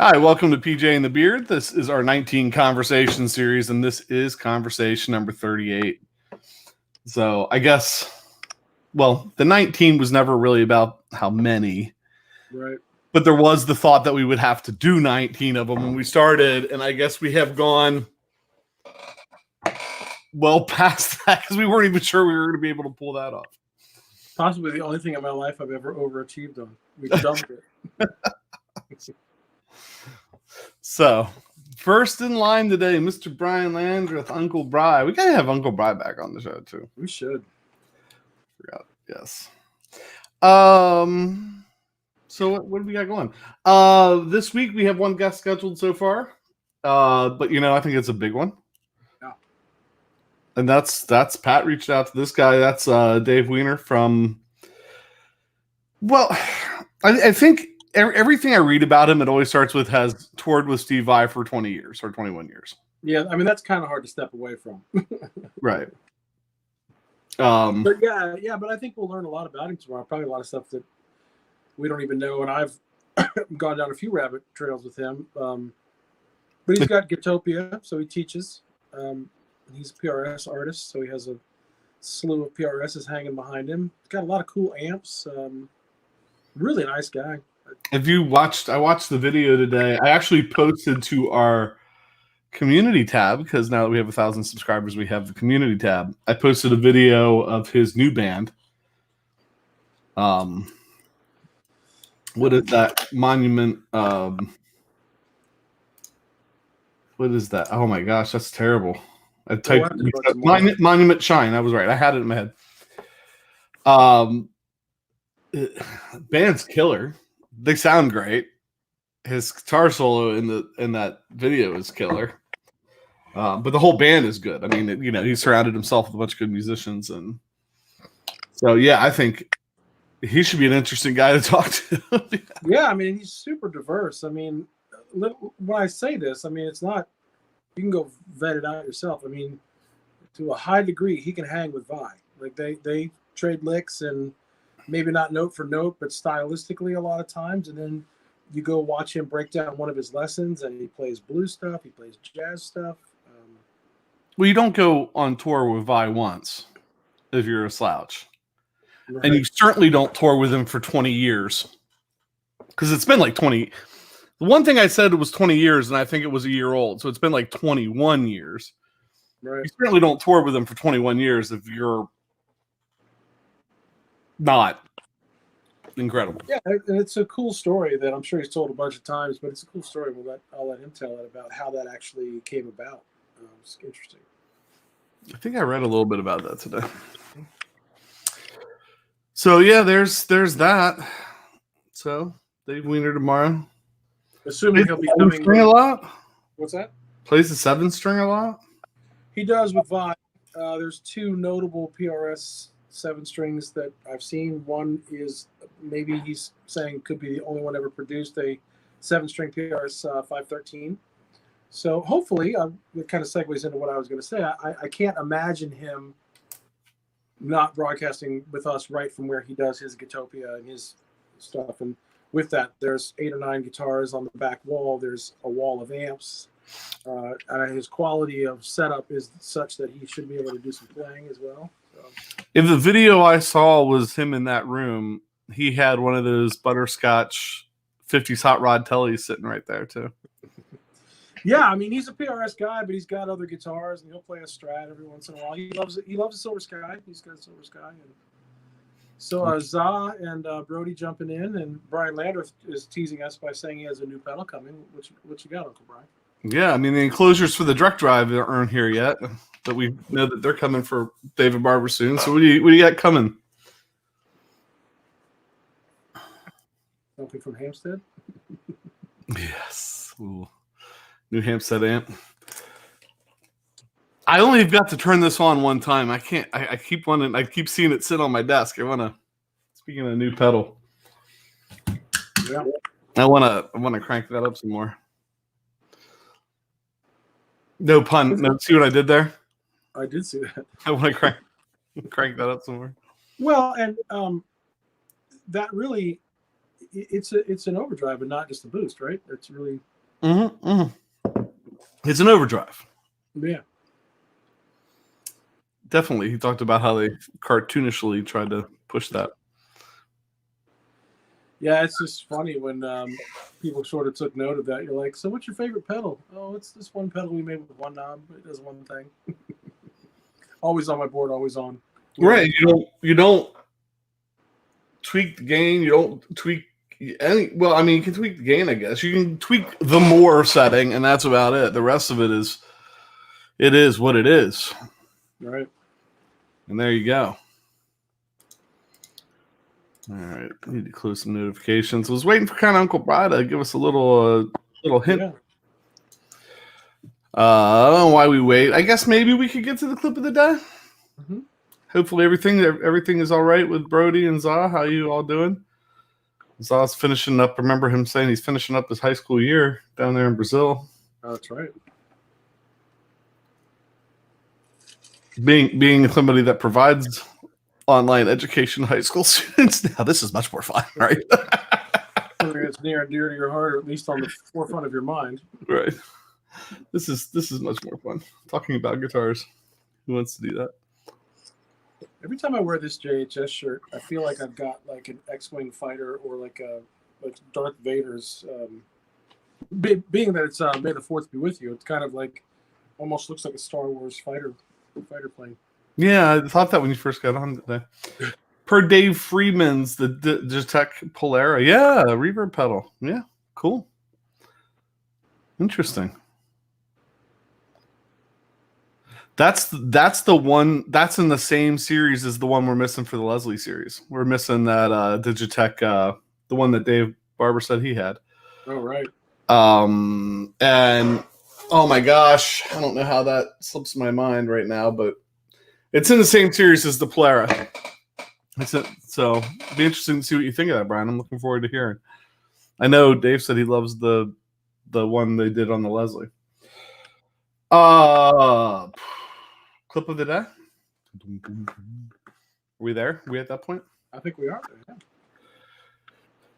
Hi, welcome to PJ and the Beard. This is our 19 conversation series, and this is conversation number 38. So I guess, well, the 19 was never really about how many, right? But there was the thought that we would have to do 19 of them when we started, and I guess we have gone well past that because we weren't even sure we were going to be able to pull that off. Possibly the only thing in my life I've ever overachieved on. We've doubled it. So, first in line today, Mr. Brian Landreth, Uncle Bry. We gotta have Uncle Bry back on the show too. We should. Forgot. Yes. So what do we got going? This week we have one guest scheduled so far. But I think it's a big one. Yeah. And that's Pat reached out to this guy. That's Dave Weiner from. Well, I think. Everything I read about him, it always starts with has toured with Steve Vai for 20 years or 21 years. Yeah, I mean, that's kind of hard to step away from. Right. But but I think we'll learn a lot about him tomorrow. Probably a lot of stuff that we don't even know. And I've gone down a few rabbit trails with him. But he's got Gitopia, so he teaches. He's a PRS artist, so he has a slew of PRSs hanging behind him. He's got a lot of cool amps. Really nice guy. If you watched, I watched the video today. I actually posted to our community tab because now that we have 1,000 subscribers, we have the community tab. I posted a video of his new band. What is that? Monument. What is that? Oh my gosh, that's terrible. I typed Monument Shine. I was right. I had it in my head. Band's killer. They sound great. His guitar solo in that video is killer. But the whole band is good. I mean, he surrounded himself with a bunch of good musicians, and so I think he should be an interesting guy to talk to. Yeah, I mean, he's super diverse. I mean, when I say this, I mean it's not. You can go vet it out yourself. I mean, to a high degree, he can hang with Vai. Like they trade licks and. Maybe not note for note, but stylistically a lot of times. And then you go watch him break down one of his lessons, and he plays blues stuff. He plays jazz stuff. Well, you don't go on tour with Vai once if you're a slouch. Right. And you certainly don't tour with him for 20 years. Because it's been like 20. The one thing I said was 20 years, and I think it was a year old. So it's been like 21 years. Right. You certainly don't tour with him for 21 years if you're not incredible. Yeah, and it's a cool story that I'm sure he's told a bunch of times, but it's a cool story. I'll let him tell it about how that actually came about. It's interesting. I think I read a little bit about that today. So there's that. So Dave Weiner tomorrow. Assuming he'll be coming. String a lot. What's that? Plays the 7-string a lot. He does with Vai. There's two notable PRS 7 strings that I've seen. One is maybe he's saying could be the only one ever produced, a 7-string PRS 513. So hopefully, it kind of segues into what I was going to say. I can't imagine him not broadcasting with us right from where he does his Gitopia and his stuff. And with that, there's 8 or 9 guitars on the back wall. There's a wall of amps. His quality of setup is such that he should be able to do some playing as well. So. If the video I saw was him in that room, he had one of those butterscotch 50s hot rod tellies sitting right there too. Yeah, I mean he's a PRS guy, but he's got other guitars and he'll play a Strat every once in a while. He loves it. He loves a Silver Sky. He's got a Silver Sky. And so Za and Brody jumping in, and Brian Landreth is teasing us by saying he has a new pedal coming. What you got, Uncle Brian? Yeah, I mean the enclosures for the direct drive aren't here yet, but we know that they're coming for David Barber soon. So what do you got coming? Something from Hampstead? Yes. Ooh. New Hampstead amp. I only got to turn this on one time. I can't. I keep wanting. I keep seeing it sit on my desk. I want to. Speaking of new pedal, yeah. I want to crank that up some more. No pun. No, see what I did there? I did see that. I want to crank that up some more. Well, and that really it's an overdrive and not just a boost, right? It's really It's an overdrive. yeah. Definitely. He talked about how they cartoonishly tried to push that. Yeah, it's just funny when people sort of took note of that. You're like, so what's your favorite pedal? Oh, it's this one pedal we made with one knob. It does one thing. Always on my board, always on. Right. You don't tweak the gain. You don't tweak any. Well, I mean, you can tweak the gain, I guess. You can tweak the more setting, and that's about it. The rest of it is what it is. Right. And there you go. All right, I need to close some notifications. I was waiting for kind of Uncle Brad to give us a little hint. Yeah. I don't know why we wait. I guess maybe we could get to the clip of the day. Mm-hmm. Hopefully everything is all right with Brody and Za. How you all doing? Za's finishing up. Remember him saying he's finishing up his high school year down there in Brazil. Oh, that's right. Being somebody that provides online education to high school students, now this is much more fun, right? It's near and dear to your heart, or at least on the forefront of your mind. Right. This is much more fun. Talking about guitars. Who wants to do that? Every time I wear this JHS shirt, I feel like I've got like an X-wing fighter or like Darth Vader's. Being that it's May the 4th be with you, it's kind of like almost looks like a Star Wars fighter plane. Yeah, I thought that when you first got on today. Per Dave Freeman's the Digitech Polara. Yeah, reverb pedal. Yeah, cool. Interesting. That's the one that's in the same series as the one we're missing for the Leslie series. We're missing that Digitech, the one that Dave Barber said he had. Oh, right. And oh my gosh, I don't know how that slips my mind right now, but it's in the same series as the Polara. So it'd be interesting to see what you think of that, Brian. I'm looking forward to hearing. I know Dave said he loves the one they did on the Leslie. Clip of the day. Are we there? Are we at that point? I think we are. Yeah.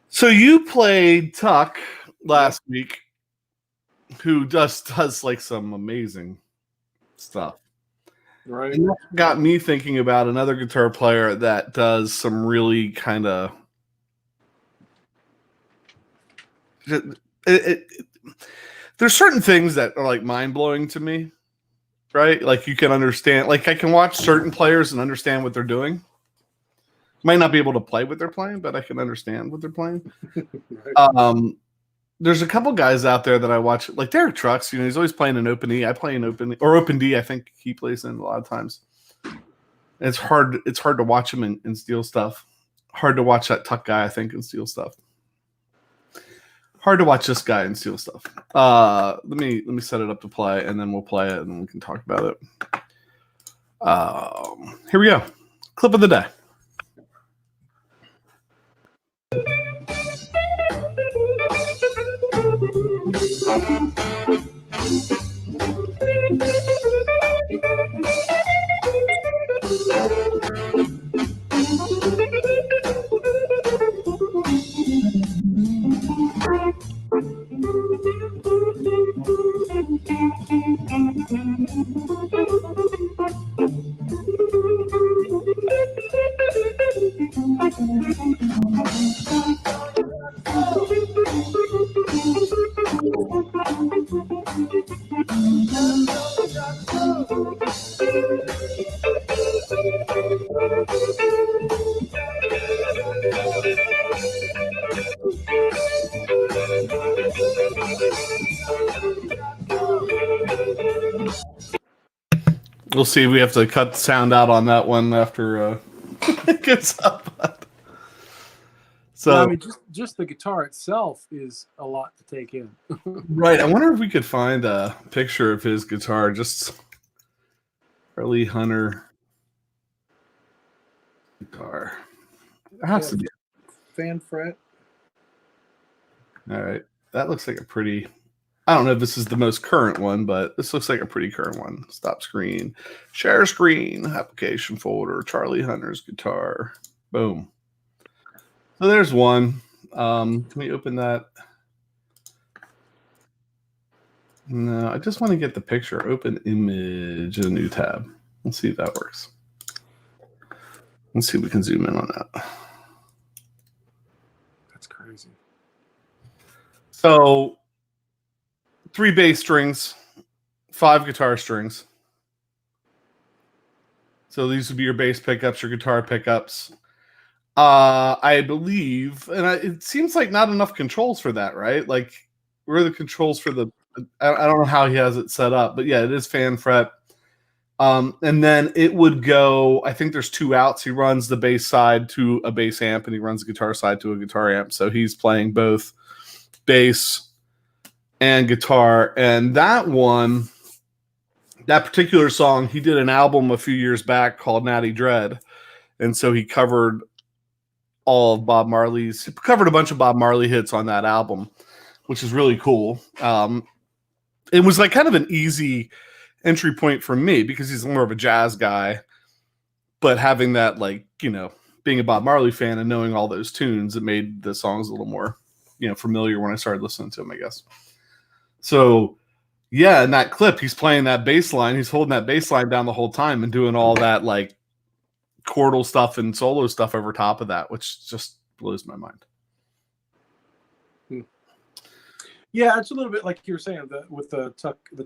So you played Tuck last week, who just does like some amazing stuff. Right. And that got me thinking about another guitar player that does some really kind of there's certain things that are like mind-blowing to me, right? Like you can understand, like I can watch certain players and understand what they're doing. Might not be able to play what they're playing, but I can understand what they're playing. Right. There's a couple guys out there that I watch, like Derek Trucks. You know, he's always playing an open E. I play an open E, or open D. I think he plays in a lot of times. And it's hard to watch him in steel stuff. Hard to watch that Tuck guy, I think, in steel stuff. Hard to watch this guy in steel stuff. Let me set it up to play, and then we'll play it, and then we can talk about it. Here we go. Clip of the day. We'll see. We have to cut the sound out on that one after it gets up. So, well, I mean, just the guitar itself is a lot to take in. Right. I wonder if we could find a picture of his guitar. Just Charlie Hunter guitar. It has to be fan fret. All right. That looks like a pretty. I don't know if this is the most current one, but this looks like a pretty current one. Stop screen, share screen, application folder, Charlie Hunter's guitar. Boom. So there's one. Can we open that? No, I just want to get the picture. Open image in a new tab. Let's see if that works. Let's see if we can zoom in on that. That's crazy. So 3 bass strings, 5 guitar strings. So these would be your bass pickups, your guitar pickups. I believe, and it seems like not enough controls for that, right? Like, where are the controls for the? I don't know how he has it set up, but yeah, it is fan fret. And then it would go. I think there's 2 outs. He runs the bass side to a bass amp, and he runs the guitar side to a guitar amp. So he's playing both bass and guitar. And that particular song, he did an album a few years back called Natty Dread, and so he covered all of Bob Marley's. He covered a bunch of Bob Marley hits on that album, which is really cool. It was like kind of an easy entry point for me because he's more of a jazz guy, but having that, like, you know, being a Bob Marley fan and knowing all those tunes, it made the songs a little more, you know, familiar when I started listening to them, I guess. So yeah, in that clip, he's playing that bass line. He's holding that bass line down the whole time and doing all that like chordal stuff and solo stuff over top of that, which just blows my mind. Yeah, it's a little bit like you were saying with the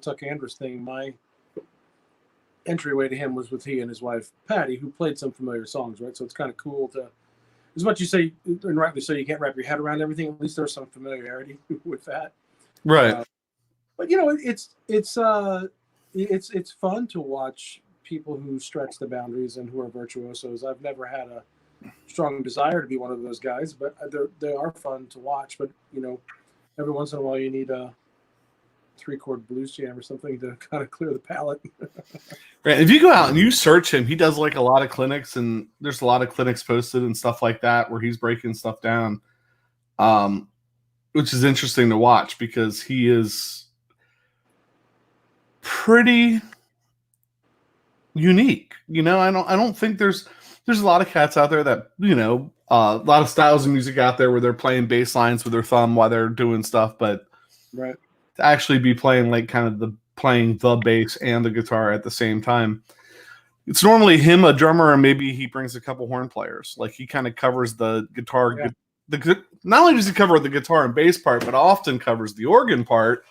Tuck Andrews thing. My entryway to him was with he and his wife Patty, who played some familiar songs, right? So it's kind of cool to, as much as you say, and rightly so, you can't wrap your head around everything. At least there's some familiarity with that, right? But you know, it's fun to watch people who stretch the boundaries and who are virtuosos. I've never had a strong desire to be one of those guys, but they are fun to watch. But you know, every once in a while you need a 3-chord blues jam or something to kind of clear the palate. Right. If you go out and you search him, he does like a lot of clinics, and there's a lot of clinics posted and stuff like that where he's breaking stuff down, which is interesting to watch because he is pretty unique. You know, I don't think there's a lot of cats out there that, you know, a lot of styles of music out there where they're playing bass lines with their thumb while they're doing stuff, but right, to actually be playing like kind of playing the bass and the guitar at the same time. It's normally him, a drummer, and maybe he brings a couple horn players. Like he kind of covers the guitar. Yeah. Not only does he cover the guitar and bass part, but often covers the organ part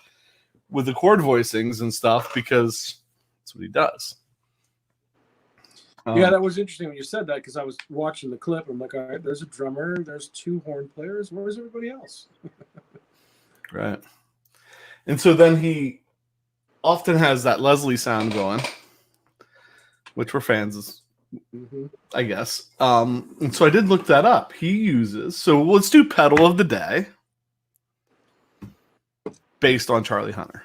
with the chord voicings and stuff because that's what he does. Yeah, that was interesting when you said that because I was watching the clip. I'm like, all right, there's a drummer, there's 2 horn players. Where's everybody else? Right. And so then he often has that Leslie sound going, which we're fans of, I guess. And so I did look that up. He uses, so let's do pedal of the day based on Charlie Hunter.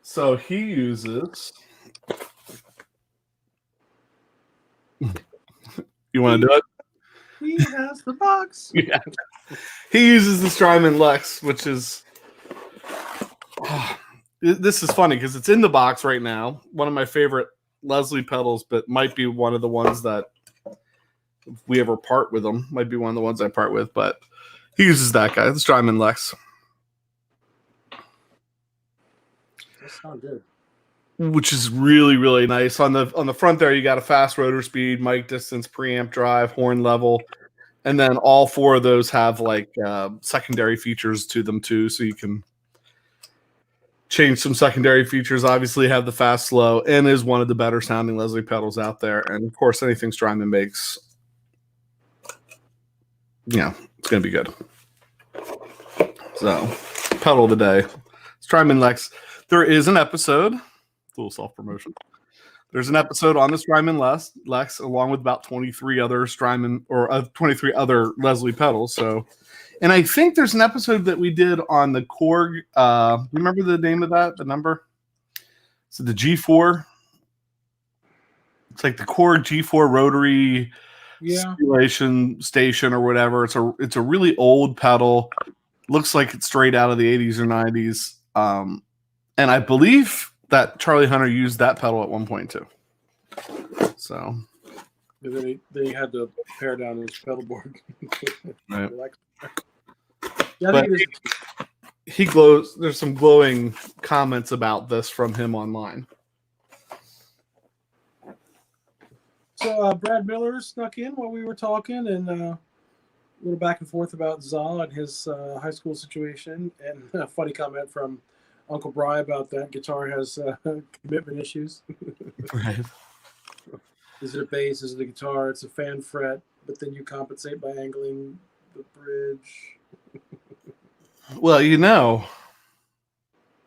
So he uses... You want to do it? He has the box. Yeah. He uses the Strymon Lex, which is... this is funny because it's in the box right now. One of my favorite Leslie pedals, but might be one of the ones that if we ever part with them, might be one of the ones I part with, but he uses that guy, the Strymon Lex. That sounds good. Which is really, really nice. On the front there, you got a fast rotor speed, mic distance, preamp drive, horn level, and then all 4 of those have like secondary features to them too, so you can change some secondary features. Obviously, have the fast, slow, and is one of the better sounding Leslie pedals out there. And of course, anything Strymon makes, yeah, it's gonna be good. So, pedal of the day, Strymon Lex. There is an episode. Little self-promotion. There's an episode on the Strymon Lex along with about 23 other Strymon or 23 other Leslie pedals. So, and I think there's an episode that we did on the Korg. You remember the name of that? The number? So the G4. It's like the Korg G4 rotary simulation station or whatever. It's a really old pedal. Looks like it's straight out of the 80s or 90s. And I believe that Charlie Hunter used that pedal at one point too. So And then they had to pare down his pedal board. Right. Yeah, I But think it is. he glows. There's some glowing comments about this from him online. So Brad Miller snuck in while we were talking, and a little back and forth about Zaw and his high school situation, and a funny comment from Uncle Bry about that guitar has commitment issues. Right. Is it a bass? Is it a guitar? It's a fan fret, but then you compensate by angling the bridge. Well, you know,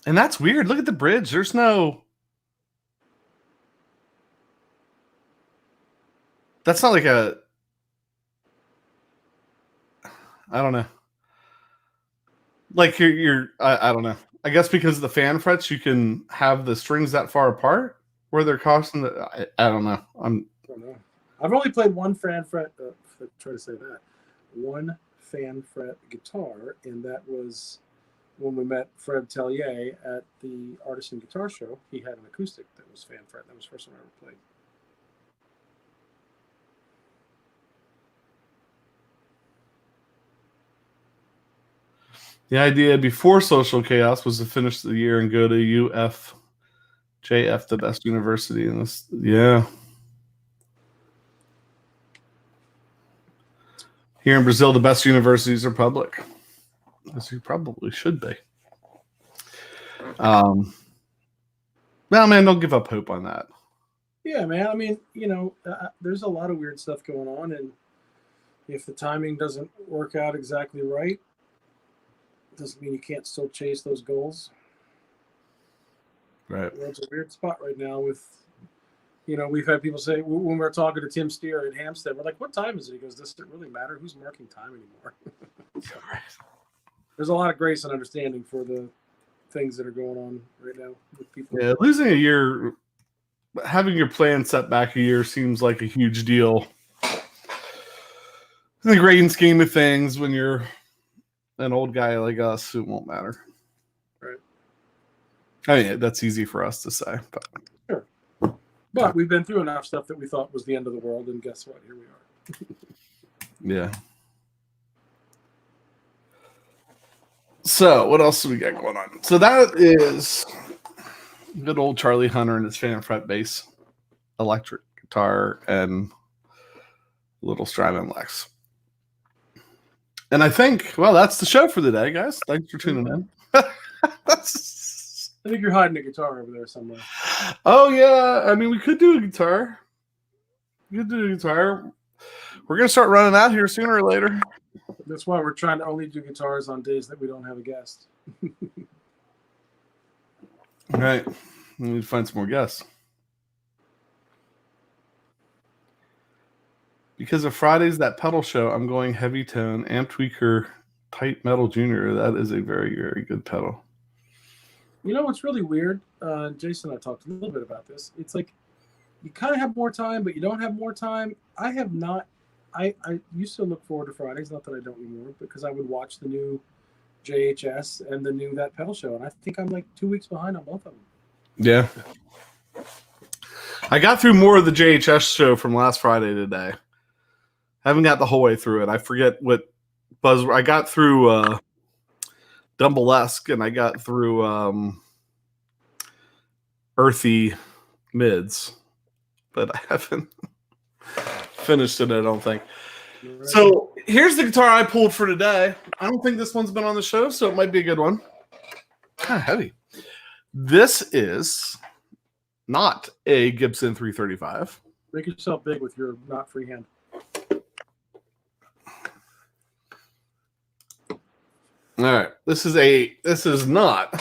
and that's weird. Look at the bridge. There's no. That's not like a. I don't know. Like I don't know. I guess because of the fan frets, you can have the strings that far apart where they're causing the. I don't know. I don't know. I've only played one fan fret. Try to say that. One fan fret guitar, and that was when we met Fred Tellier at the Artisan Guitar Show. He had an acoustic that was fan fret. That was the first one I ever played. The idea before Social Chaos was to finish the year and go to UFJF, the best university in this. Yeah. Here in Brazil, the best universities are public, as you probably should be. Well, man, don't give up hope on that. Yeah, man. I mean, there's a lot of weird stuff going on, and if the timing doesn't work out exactly right, it doesn't mean you can't still chase those goals. Right. It's a weird spot right now with, we've had people say, when we're talking to Tim Steer at Hampstead, we're like, what time is it? He goes, does it really matter? Who's marking time anymore? So, there's a lot of grace and understanding for the things that are going on right now with people. Yeah, losing a year, having your plan set back a year seems like a huge deal. In the grand scheme of things, when you're an old guy like us, it won't matter. Right. I mean, that's easy for us to say. But. Sure. But we've been through enough stuff that we thought was the end of the world, and guess what? Here we are. Yeah. So, what else do we got going on? So, that is good old Charlie Hunter and his fan fret bass, electric guitar, and little Strymon Lex. And I think, well, that's the show for the day, guys. Thanks for tuning in. I think you're hiding a guitar over there somewhere. Oh, yeah. I mean, we could do a guitar. We're going to start running out here sooner or later. That's why we're trying to only do guitars on days that we don't have a guest. All right. We need to find some more guests. Because of Friday's That Pedal Show, I'm going heavy tone, Amp Tweaker, Tight Metal Junior. That is a very, very good pedal. You know what's really weird? Jason and I talked a little bit about this. It's like you kind of have more time, but you don't have more time. I have not. I used to look forward to Fridays, not that I don't anymore, because I would watch the new JHS and the new That Pedal Show, and I think I'm like 2 weeks behind on both of them. Yeah. I got through more of the JHS show from last Friday today. Haven't got the whole way through it. I forget what buzz. I got through Dumblesque and I got through Earthy Mids, but I haven't finished it, I don't think. Right. So here's the guitar I pulled for today. I don't think this one's been on the show, so it might be a good one. Kind of heavy. This is not a Gibson 335. Make yourself big with your not free hand. All right. This is not.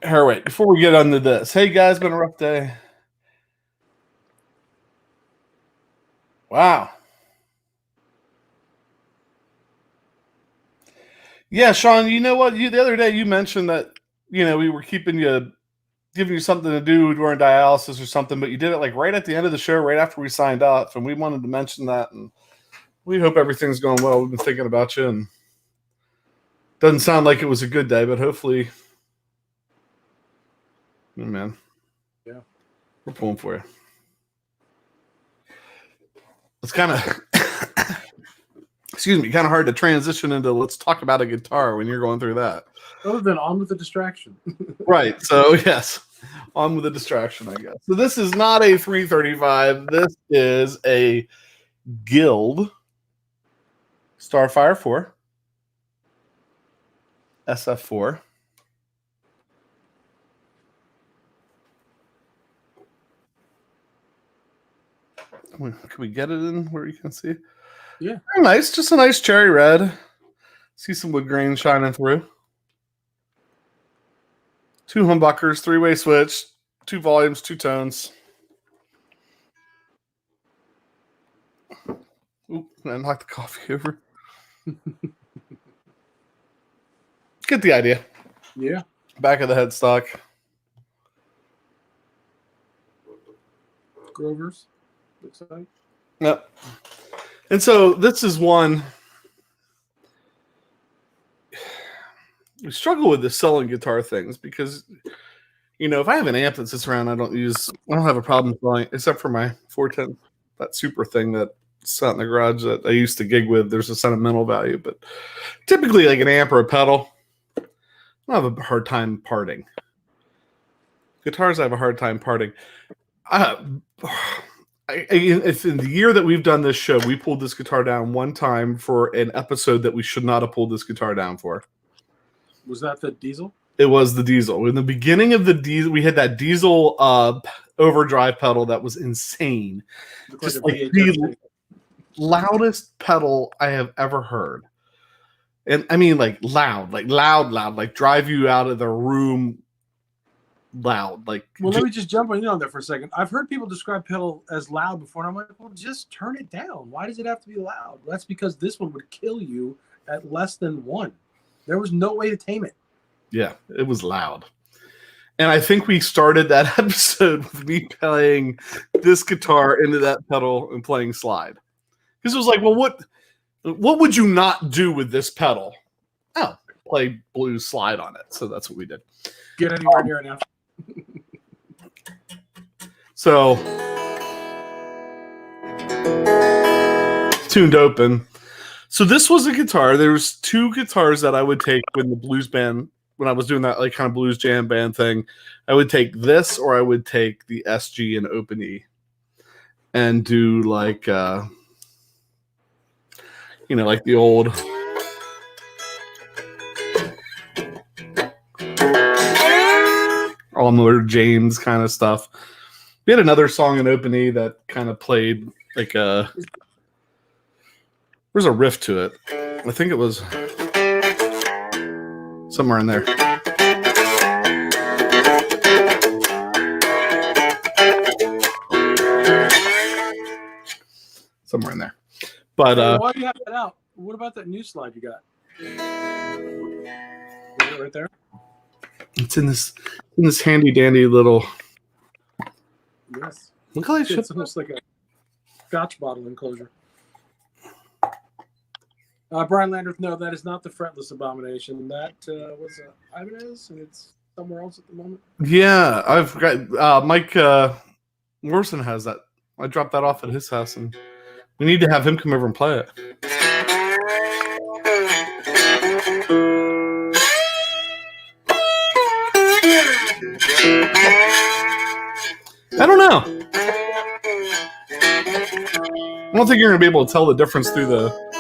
Here, wait. Before we get onto this. Hey, guys, been a rough day. Wow. Yeah, Sean, you know what? The other day you mentioned that, we were giving you something to do during dialysis or something, but you did it like right at the end of the show, right after we signed up, and we wanted to mention that, and we hope everything's going well. We've been thinking about you, and doesn't sound like it was a good day, but hopefully, man. Yeah. We're pulling for you. It's kind of, excuse me, kind of hard to transition into let's talk about a guitar when you're going through that. Other than on with the distraction. Right. So, yes, on with the distraction, I guess. So, this is not a 335. This is a Guild Starfire 4. SF4. Can we get it in where you can see? Yeah. Very nice. Just a nice cherry red. See some wood grain shining through. 2 humbuckers, 3-way switch, 2 volumes, 2 tones. Oop, I knocked the coffee over. Get the idea. Yeah. Back of the headstock. Grover's, looks like. Yep. And so this is one. We struggle with the selling guitar things because, you know, if I have an amp that sits around, I don't have a problem selling, except for my 410, that super thing that sat in the garage that I used to gig with. There's a sentimental value, but typically like an amp or a pedal, I don't have a hard time parting. Guitars, I have a hard time parting. If in the year that we've done this show, we pulled this guitar down one time for an episode that we should not have pulled this guitar down for. Was that the Diesel? It was the Diesel. In the beginning of the Diesel, we had that Diesel overdrive pedal that was insane. Just like the loudest pedal I have ever heard. And I mean like loud, like drive you out of the room loud. Like, well, let me just jump on there for a second. I've heard people describe pedal as loud before, and I'm like, well, just turn it down. Why does it have to be loud? That's because this one would kill you at less than 1. There was no way to tame it. Yeah, it was loud. And I think we started that episode with me playing this guitar into that pedal and playing slide. Because it was like, well, what would you not do with this pedal? Oh, play blues slide on it. So that's what we did. Get anywhere near it now. So, tuned open. So this was a guitar. There was 2 guitars that I would take when the blues band, when I was doing that like kind of blues jam band thing. I would take this, or I would take the SG and Open E, and do like, like the old. Elmer James kind of stuff. We had another song in Open E that kind of played like there's a riff to it. I think it was somewhere in there. Somewhere in there. But why do you have that out? What about that new slide you got? Is it right there? It's in this handy dandy little. Yes. Look how they It's almost like a Scotch bottle enclosure. Brian Landreth, no, that is not the fretless abomination. That was Ibanez, and it's somewhere else at the moment. Yeah, I've got Mike Morrison has that. I dropped that off at his house, and we need to have him come over and play it. I don't know. I don't think you're going to be able to tell the difference through the.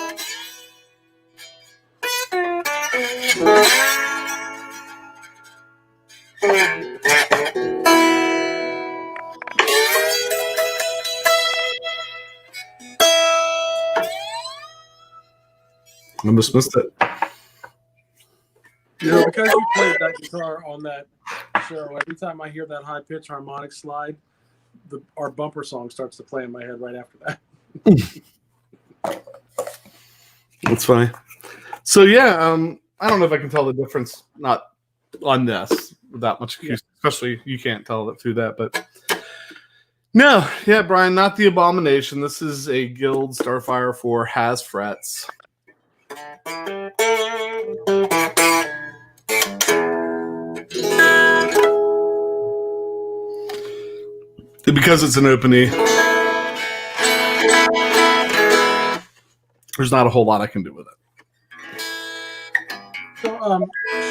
I almost missed it. Because you played that guitar on that show, every time I hear that high pitch harmonic slide, our bumper song starts to play in my head right after that. That's funny. So yeah, I don't know if I can tell the difference. Not on this without much acoustic, especially you can't tell it through that. But no, yeah, Brian, not the abomination. This is a Guild Starfire 4 has frets. Because it's an open E, there's not a whole lot I can do with it.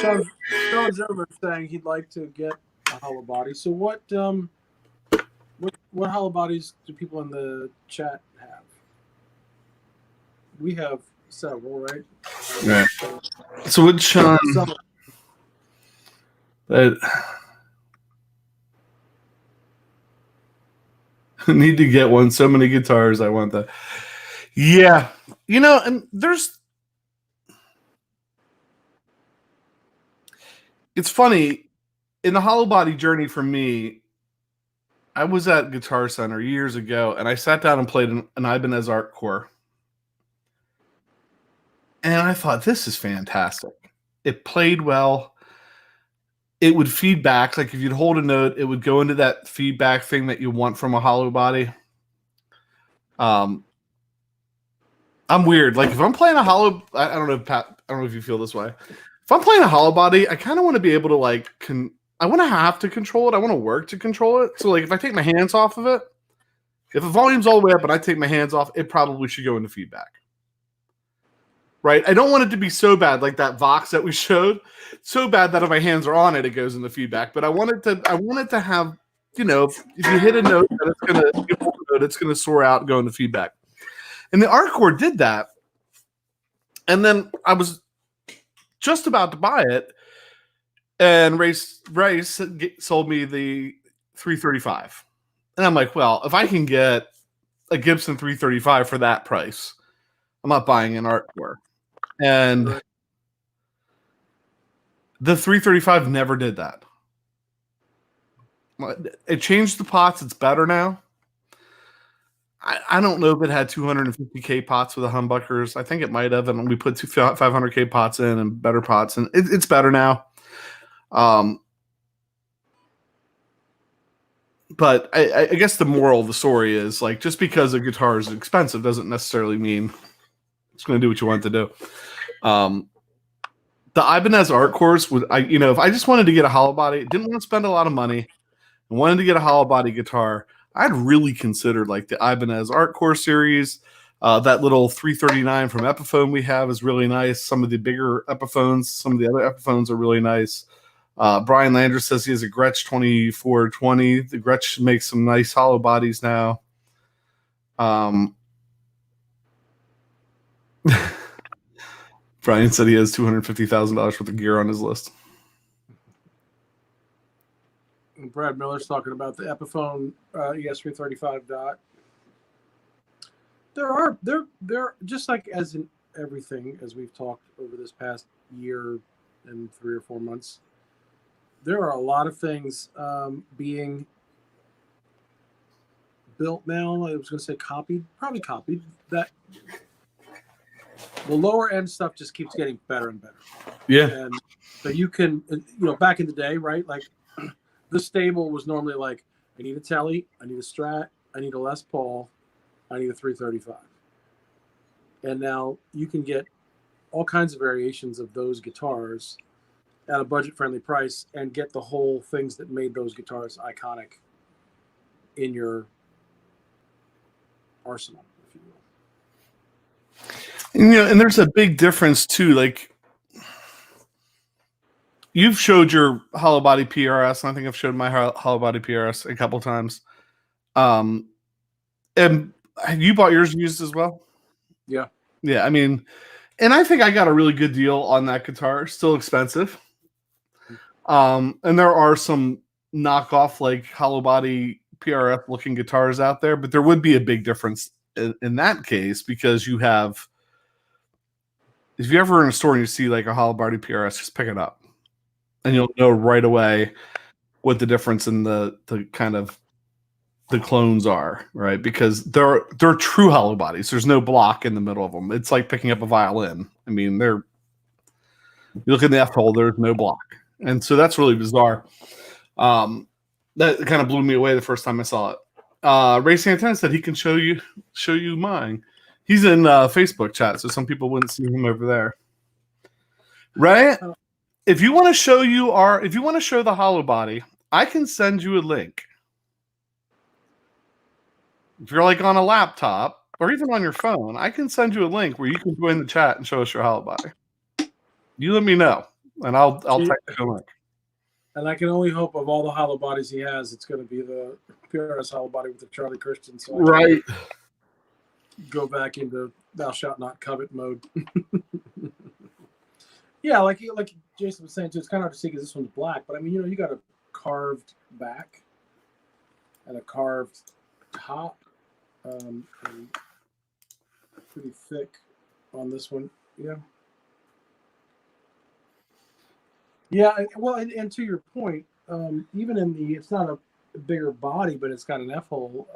So, Sean's over saying he'd like to get a hollow body. So what hollow bodies do people in the chat have? We have several, right? Right. So would Sean I need to get one. So many guitars. I want that. Yeah. And it's funny. In the hollow body journey for me, I was at Guitar Center years ago, and I sat down and played an Ibanez Art Core. And I thought, this is fantastic. It played well. It would feedback. Like if you'd hold a note, it would go into that feedback thing that you want from a hollow body. I'm weird. Like if I'm playing a hollow, I don't know, Pat, I don't know if you feel this way. If I'm playing a hollow body, I kind of want to be able to I want to have to control it. I want to work to control it. So like if I take my hands off of it, if the volume's all the way up and I take my hands off, it probably should go into feedback. Right? I don't want it to be so bad like that Vox that we showed. So bad that if my hands are on it, it goes into feedback. But I want it to have, if you hit a note that it's gonna soar out and go into feedback. And the Art Core did that. And then I was just about to buy it, and Rice sold me the 335. And I'm like, well, if I can get a Gibson 335 for that price, I'm not buying an Art Core. And the 335 never did that. It changed the pots. It's better now. I don't know if it had 250K pots with the humbuckers. I think it might have, and we put 500K pots in and better pots, and it's better now. But I guess the moral of the story is like just because a guitar is expensive doesn't necessarily mean it's going to do what you want it to do. The Ibanez Art Cores would, if I just wanted to get a hollow body, didn't want to spend a lot of money, and wanted to get a hollow body guitar, I'd really considered like the Ibanez Art Core series. That little 339 from Epiphone we have is really nice. Some of the bigger Epiphones, some of the other Epiphones are really nice. Brian Landers says he has a Gretsch 2420. The Gretsch makes some nice hollow bodies now. Brian said he has $250,000 worth of gear on his list. Brad Miller's talking about the Epiphone ES335 dot. There just like as in everything, as we've talked over this past year and 3 or 4 months, there are a lot of things being built now. I was going to say probably copied. That the lower end stuff just keeps getting better and better. Yeah. And so you can, back in the day, right? Like the stable was normally like, I need a Tele, I need a Strat, I need a Les Paul, I need a 335. And now you can get all kinds of variations of those guitars at a budget-friendly price and get the whole things that made those guitars iconic in your arsenal, if you will. And there's a big difference too. Like you've showed your hollow body PRS, and I think I've showed my hollow body PRS a couple times. And you bought yours used as well? Yeah. Yeah, I mean, and I think I got a really good deal on that guitar. Still expensive. And there are some knockoff like hollow body PRF looking guitars out there, but there would be a big difference in that case because you have, if you're ever in a store and you see like a hollow body PRS, just pick it up and you'll know right away what the difference in the kind of the clones are, right? Because they're true hollow bodies. There's no block in the middle of them. It's like picking up a violin. I mean, you look in the F hole, there's no block. And so that's really bizarre. That kind of blew me away the first time I saw it. Ray Santana said he can show you mine. He's in Facebook chat, so some people wouldn't see him over there. Ray, if you want to show the hollow body, I can send you a link. If you're like on a laptop or even on your phone, I can send you a link where you can join the chat and show us your hollow body. You let me know, and I'll text you a link. And I can only hope of all the hollow bodies he has, it's going to be the PRS hollow body with the Charlie Christian. So right. Go back into thou shalt not covet mode. Yeah, like Jason was saying too, it's kind of hard to see because this one's black, but I mean, you got a carved back and a carved top, and pretty thick on this one. Yeah, well, and to your point, even in it's not a bigger body, but it's got an F-hole.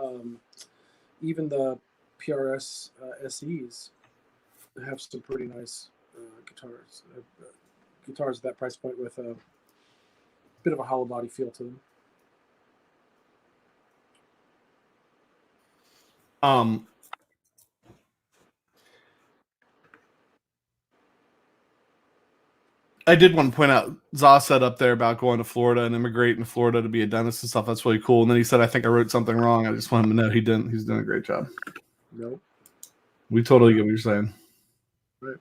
Even the PRS SEs have some pretty nice guitars. Guitars at that price point with a bit of a hollow body feel to them. I did want to point out, Za said up there about going to Florida and immigrating to Florida to be a dentist and stuff. That's really cool. And then he said, I think I wrote something wrong. I just want him to know he didn't. He's doing a great job. Nope. We totally get what you're saying. Right.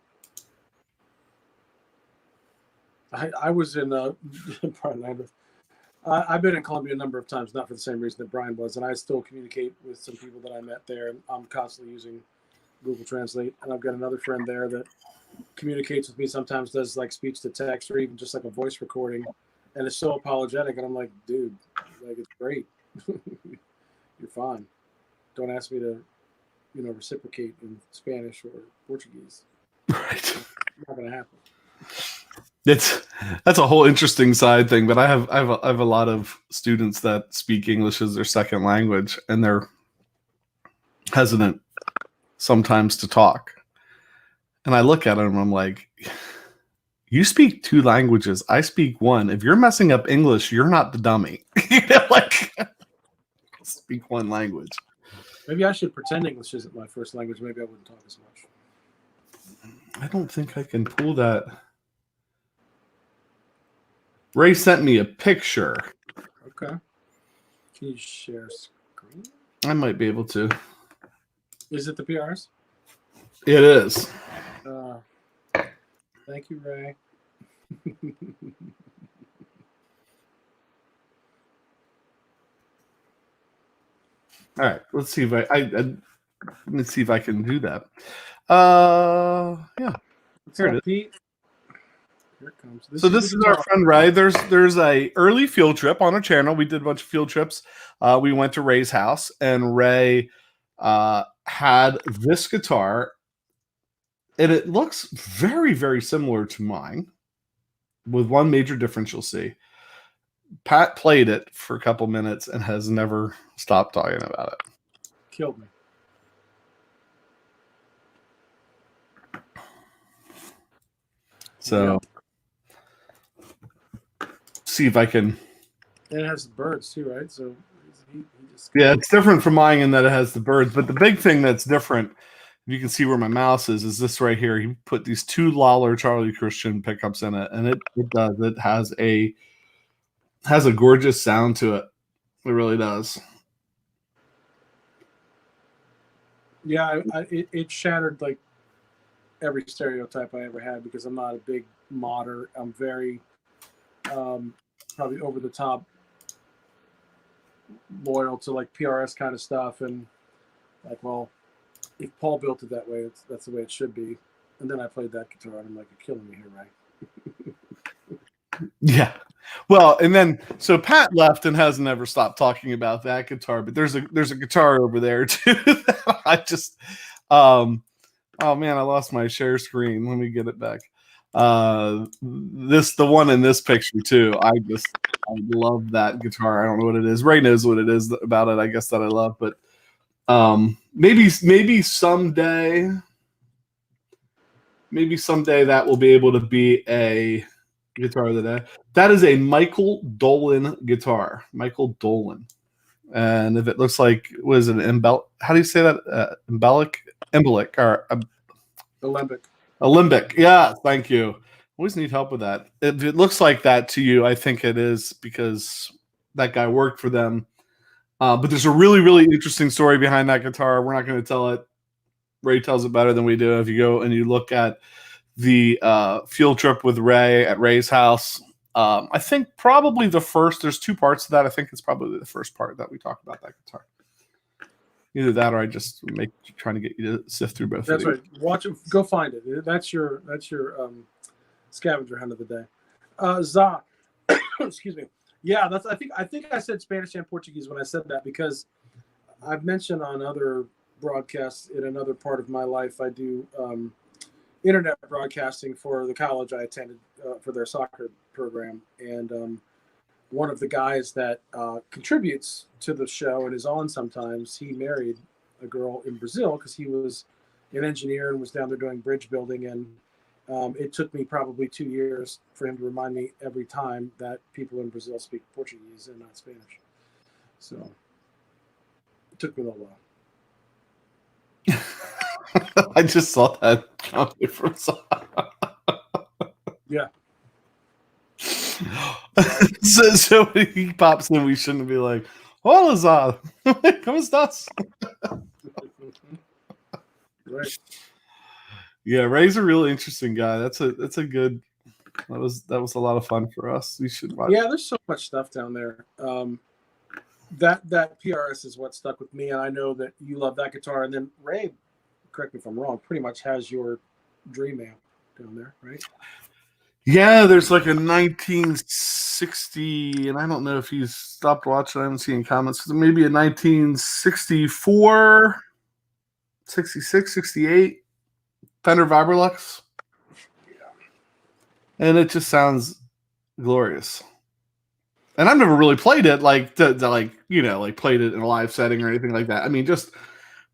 I was in I've been in Colombia a number of times, not for the same reason that Brian was, and I still communicate with some people that I met there, and I'm constantly using Google Translate. And I've got another friend there that communicates with me sometimes, does like speech to text or even just like a voice recording, and is so apologetic. And I'm like, dude, like, it's great. You're fine. Don't ask me to, reciprocate in Spanish or Portuguese. Right. It's not gonna happen. That's a whole interesting side thing, but I have a lot of students that speak English as their second language, and they're hesitant sometimes to talk. And I look at them and I'm like, you speak two languages. I speak one. If you're messing up English, you're not the dummy. Speak one language. Maybe I should pretend English isn't my first language. Maybe I wouldn't talk as much. I don't think I can pull that. Ray sent me a picture. Okay. Can you share screen? I might be able to. Is it the PRs? It is. Thank you, Ray. All right, let's see if let's see if I can do that. Yeah. Here it is. Pete? Here it comes. This is our friend Ray. There's a early field trip on our channel. We did a bunch of field trips. We went to Ray's house, and Ray had this guitar, and it looks very, very similar to mine, with one major difference you'll see. Pat played it for a couple minutes and has never stopped talking about it. Killed me. So, see if I can. And it has birds too, right? So he just. Yeah, it's different from mine in that it has the birds. But the big thing that's different, you can see where my mouse is this right here. He put these two Lawler Charlie Christian pickups in it, and it does. It has a gorgeous sound to it. It really does. Yeah, it shattered like every stereotype I ever had, because I'm not a big modder. I'm very probably over the top loyal to like PRS kind of stuff, and like, well, if Paul built it that way, that's the way it should be. And then I played that guitar, and I'm like, you're killing me here, right? Yeah. Well, and then so Pat left and hasn't ever stopped talking about that guitar, but there's a guitar over there too. I just oh man, I lost my share screen. Let me get it back. The one in this picture too. I love that guitar. I don't know what it is. Ray knows what it is about it, I guess, that I love, but maybe someday that will be able to be a guitar of the day. That is a Michael Dolan guitar. Michael Dolan. And if it looks like, was it how do you say that? Embolic or Alembic. Yeah, thank you. Always need help with that. If it looks like that to you, I think it is because that guy worked for them But there's a really, really interesting story behind that guitar. We're not going to tell it. Ray tells it better than we do. If you go and you look at the field trip with Ray at Ray's house, I think probably the first, there's two parts to that. I think it's probably the first part that we talk about that guitar. Either that or I just trying to get you to sift through both. That's right. Watch it. Go find it. That's your scavenger hunt of the day. Za, excuse me. Yeah, that's. I think I said Spanish and Portuguese when I said that because I've mentioned on other broadcasts in another part of my life I do internet broadcasting for the college I attended for their soccer program, and one of the guys that contributes to the show and is on sometimes, he married a girl in Brazil because he was an engineer and was down there doing bridge building. And it took me probably 2 years for him to remind me every time that people in Brazil speak Portuguese and not Spanish. So it took me a little while. I just saw that comment from Yeah. so when he pops in, we shouldn't be like, "Hola, Za, ¿cómo estás?" Right. Yeah, Ray's a really interesting guy. That was a lot of fun for us. We should watch. Yeah, there's so much stuff down there. That PRS is what stuck with me, and I know that you love that guitar. And then Ray, correct me if I'm wrong, pretty much has your dream amp down there, right? Yeah, there's like a 1960, and I don't know if he's stopped watching. I haven't seen comments. Maybe a 1964, 66, 68 Fender Vibrolux. Yeah. And it just sounds glorious. And I've never really played it like played it in a live setting or anything like that. I mean, just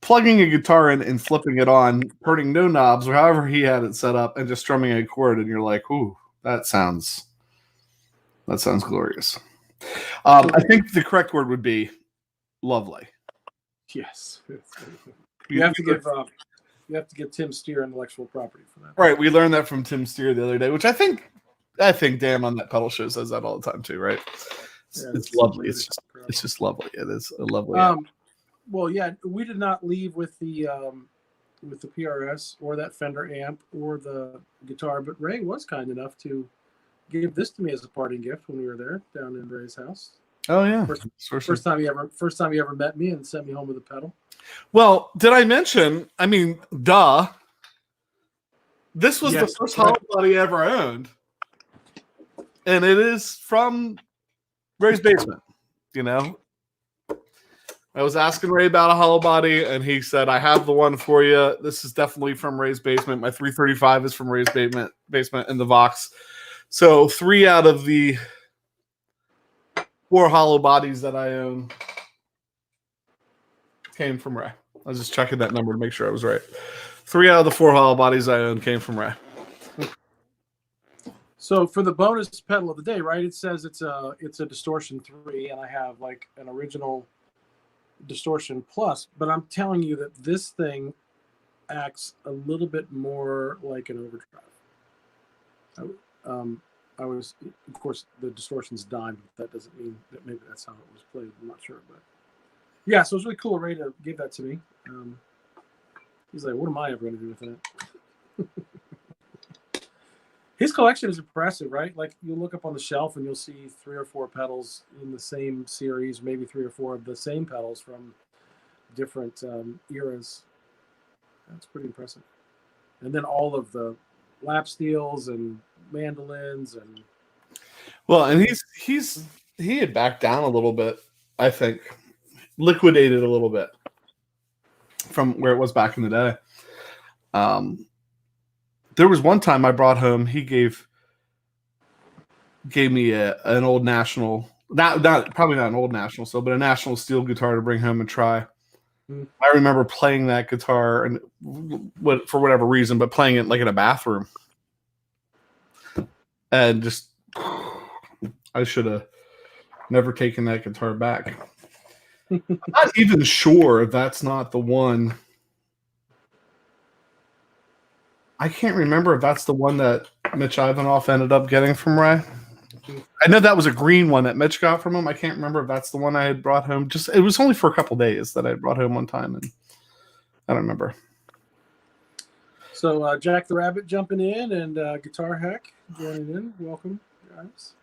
plugging a guitar in and flipping it on, turning no knobs or however he had it set up, and just strumming a chord, and you're like, "Ooh, that sounds glorious." I think the correct word would be lovely. Yes. You have to give Tim Steer intellectual property for that. Right. We learned that from Tim Steer the other day, which I think Dan on that pedal show says that all the time too, right? It's lovely. It's just lovely. It is a lovely. Well, yeah, we did not leave with the PRS or that Fender amp or the guitar, but Ray was kind enough to give this to me as a parting gift when we were there down in Ray's house. Oh yeah, first time he ever met me and sent me home with a pedal. Well, did I mention? I mean, duh. This was the first hollow body I ever owned, and it is from Ray's basement. You know, I was asking Ray about a hollow body, and he said, "I have the one for you. This is definitely from Ray's basement. My 335 is from Ray's basement in the Vox." So 3 out of the 4 hollow bodies that I own came from Ray. I was just checking that number to make sure I was right. 3 out of the 4 hollow bodies I own came from Ray. So for the bonus pedal of the day, right? It says it's a distortion 3, and I have like an original distortion plus, but I'm telling you that this thing acts a little bit more like an overdrive. I was, of course, the distortion's dime. That doesn't mean that maybe that's how it was played. I'm not sure, but yeah. So it was really cool. Ray to give that to me. He's like, "What am I ever going to do with that?" His collection is impressive, right? Like you look up on the shelf and you'll see 3 or 4 pedals in the same series, maybe 3 or 4 of the same pedals from different eras. That's pretty impressive. And then all of the lap steels and mandolins and and he had backed down a little bit, I think, liquidated a little bit from where it was back in the day. There was one time I brought home, he gave me an old National, probably not an old National still, but a National steel guitar to bring home and try. I remember playing that guitar and for whatever reason, but playing it like in a bathroom. And just, I should have never taken that guitar back. I'm not even sure if that's not the one. I can't remember if that's the one that Mitch Ivanoff ended up getting from Ray. I know that was a green one that Mitch got from him. I can't remember if that's the one I had brought home. Just it was only for a couple days that I brought home one time, and I don't remember. So Jack the Rabbit jumping in and Guitar Hack joining in. Welcome, guys.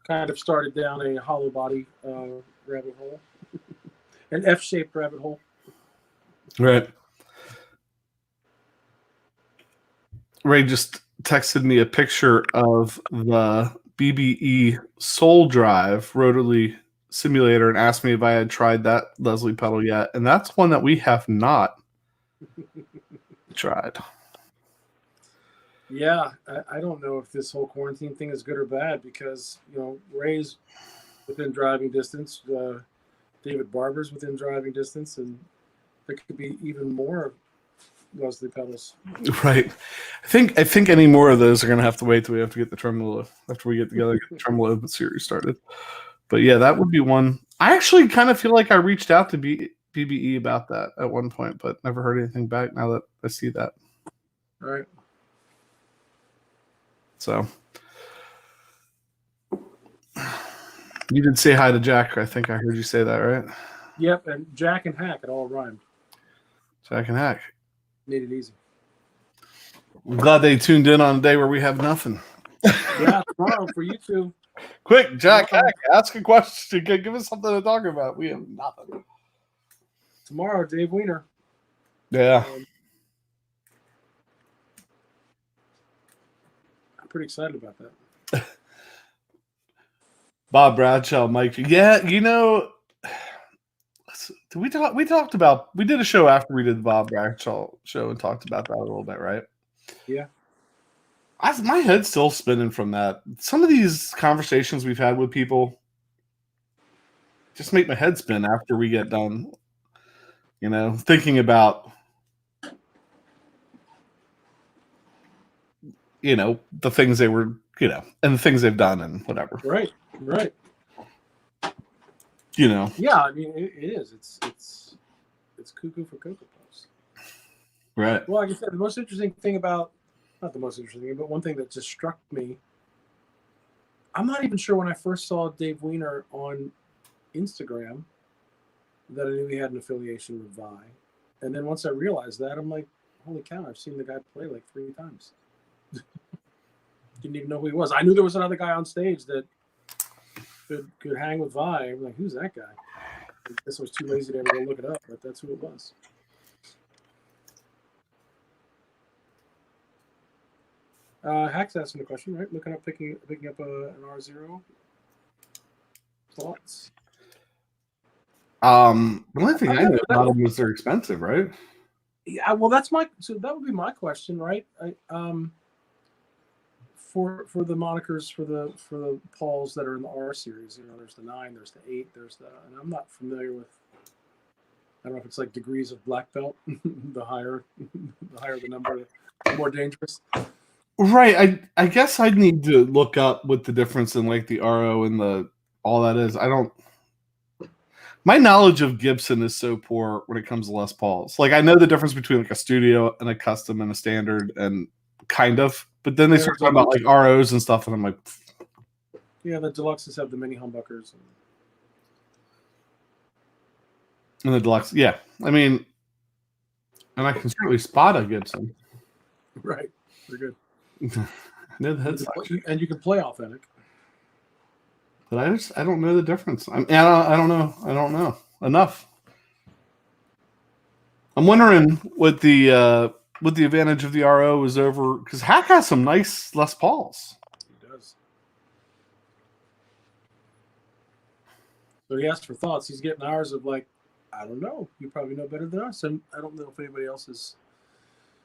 Kind of started down a hollow body rabbit hole, an F-shaped rabbit hole. Right. Ray just texted me a picture of the BBE Soul Drive rotary simulator and asked me if I had tried that Leslie pedal yet. And that's one that we have not tried. Yeah, I don't know if this whole quarantine thing is good or bad because, Ray's within driving distance, David Barber's within driving distance, and there could be even more Leslie pedals. Right. I think any more of those are going to have to wait till we have to get the tremolo after we get together, get the tremolo series started. But yeah, that would be one. I actually kind of feel like I reached out to BBE about that at one point, but never heard anything back now that I see that. Right. So you did say hi to Jack. I think I heard you say that, right? Yep, and Jack and Hack, it all rhymed. Jack and Hack. Made it easy. I'm glad they tuned in on a day where we have nothing. Yeah, tomorrow for you two. Quick, Jack, Hack, ask a question. Give us something to talk about. We have nothing. Tomorrow, Dave Wiener. Yeah. I'm pretty excited about that. Bob Bradshaw, Mike. Yeah, we talked about, we did a show after we did the Bob Bradshaw show and talked about that a little bit, right? Yeah. My head's still spinning from that. Some of these conversations we've had with people just make my head spin after we get done, thinking about, the things they were, and the things they've done and whatever. Right. Yeah, I mean, it is. It's cuckoo for Cocoa Puffs. Right. Well, like I said, the most interesting thing about, not the most interesting thing, but one thing that just struck me, I'm not even sure when I first saw Dave Wiener on Instagram that I knew he had an affiliation with Vi. And then once I realized that, I'm like, holy cow, I've seen the guy play like 3 times. Didn't even know who he was. I knew there was another guy on stage that could hang with Vi. I'm like, who's that guy? I guess I was too lazy to ever go look it up, but that's who it was. Hack's asking a question, right? Looking up, picking up an R0. Thoughts? The only thing I know about them is they're expensive, right? Yeah, well, that would be my question, right? For the monikers for the Pauls that are in the R series, there's the 9, there's the 8, and I'm not familiar with. I don't know if it's like degrees of black belt. the higher the number, the more dangerous. Right. I guess I'd need to look up what the difference in like the RO and the all that is. My knowledge of Gibson is so poor when it comes to Les Pauls. Like I know the difference between like a studio and a custom and a standard and kind of, but then they start talking about like ROs and stuff, and I'm like, yeah, the deluxes have the mini humbuckers. And the deluxe, yeah. I mean, and I can certainly spot a Gibson. Right. We're good. And you can play authentic. But I don't know the difference. I don't know enough. I'm wondering what the advantage of the RO is over, because Hack has some nice Les Pauls. He does. So he asked for thoughts. He's getting hours of like, I don't know. You probably know better than us, and I don't know if anybody else has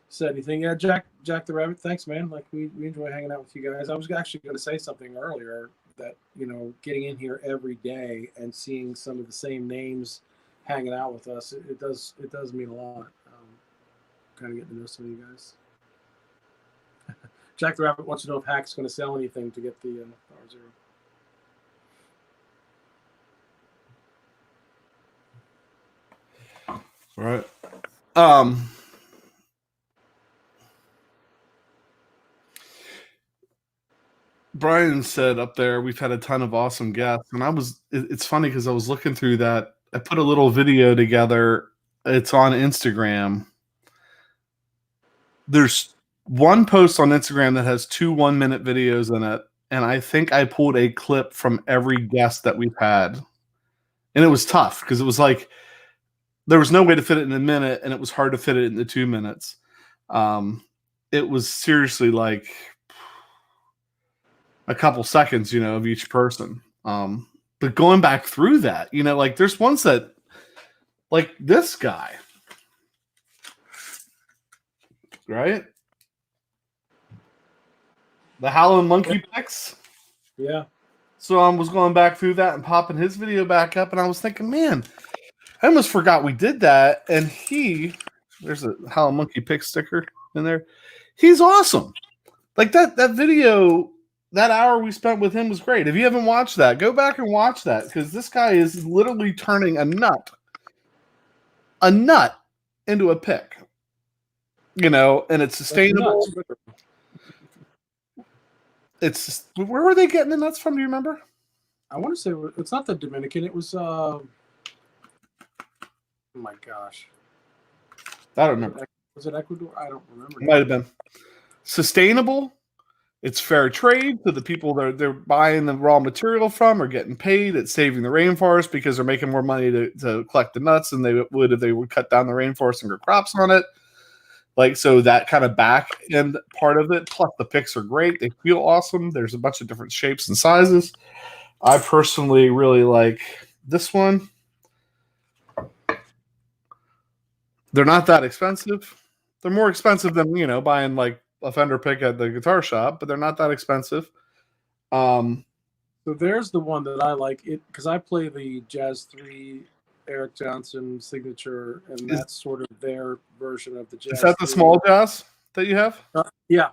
said anything. Yeah, Jack the Rabbit, thanks, man. Like we enjoy hanging out with you guys. I was actually going to say something earlier that getting in here every day and seeing some of the same names hanging out with us, it does mean a lot. Kind of getting to know some of you guys. Jack the Rabbit wants to know if Hack's going to sell anything to get the R0. Right. Brian said up there, we've had a ton of awesome guests. And it's funny because I was looking through that. I put a little video together. It's on Instagram. There's one post on Instagram that has 2 1-minute videos in it. And I think I pulled a clip from every guest that we've had. And it was tough because it was like there was no way to fit it in a minute, and it was hard to fit it into 2 minutes. It was seriously like a couple seconds, of each person. But going back through that, like there's ones that, like this guy, right? The Howlin' Monkey Pics. Yeah. So I was going back through that and popping his video back up, and I was thinking, man, I almost forgot we did that. And there's a Howlin' Monkey Pic sticker in there. He's awesome. Like that video, that hour we spent with him was great. If you haven't watched that, go back and watch that because this guy is literally turning a nut into a pick. And it's sustainable. It's where were they getting the nuts from? Do you remember? I want to say it's not the Dominican. It was. Oh my gosh. I don't remember. Was it Ecuador? I don't remember. It might have been. Sustainable. It's fair trade. So the people that they're buying the raw material from are getting paid. It's saving the rainforest because they're making more money to collect the nuts than they would if they would cut down the rainforest and grow crops on it. Like, so that kind of back end part of it, plus the pics are great. They feel awesome. There's a bunch of different shapes and sizes. I personally really like this one. They're not that expensive. They're more expensive than, buying like a Fender pick at the guitar shop, but they're not that expensive. So there's the one that I like it because I play the Jazz 3 Eric Johnson signature, and that's sort of their version of the Jazz. Is that the small Jazz that you have? Yeah.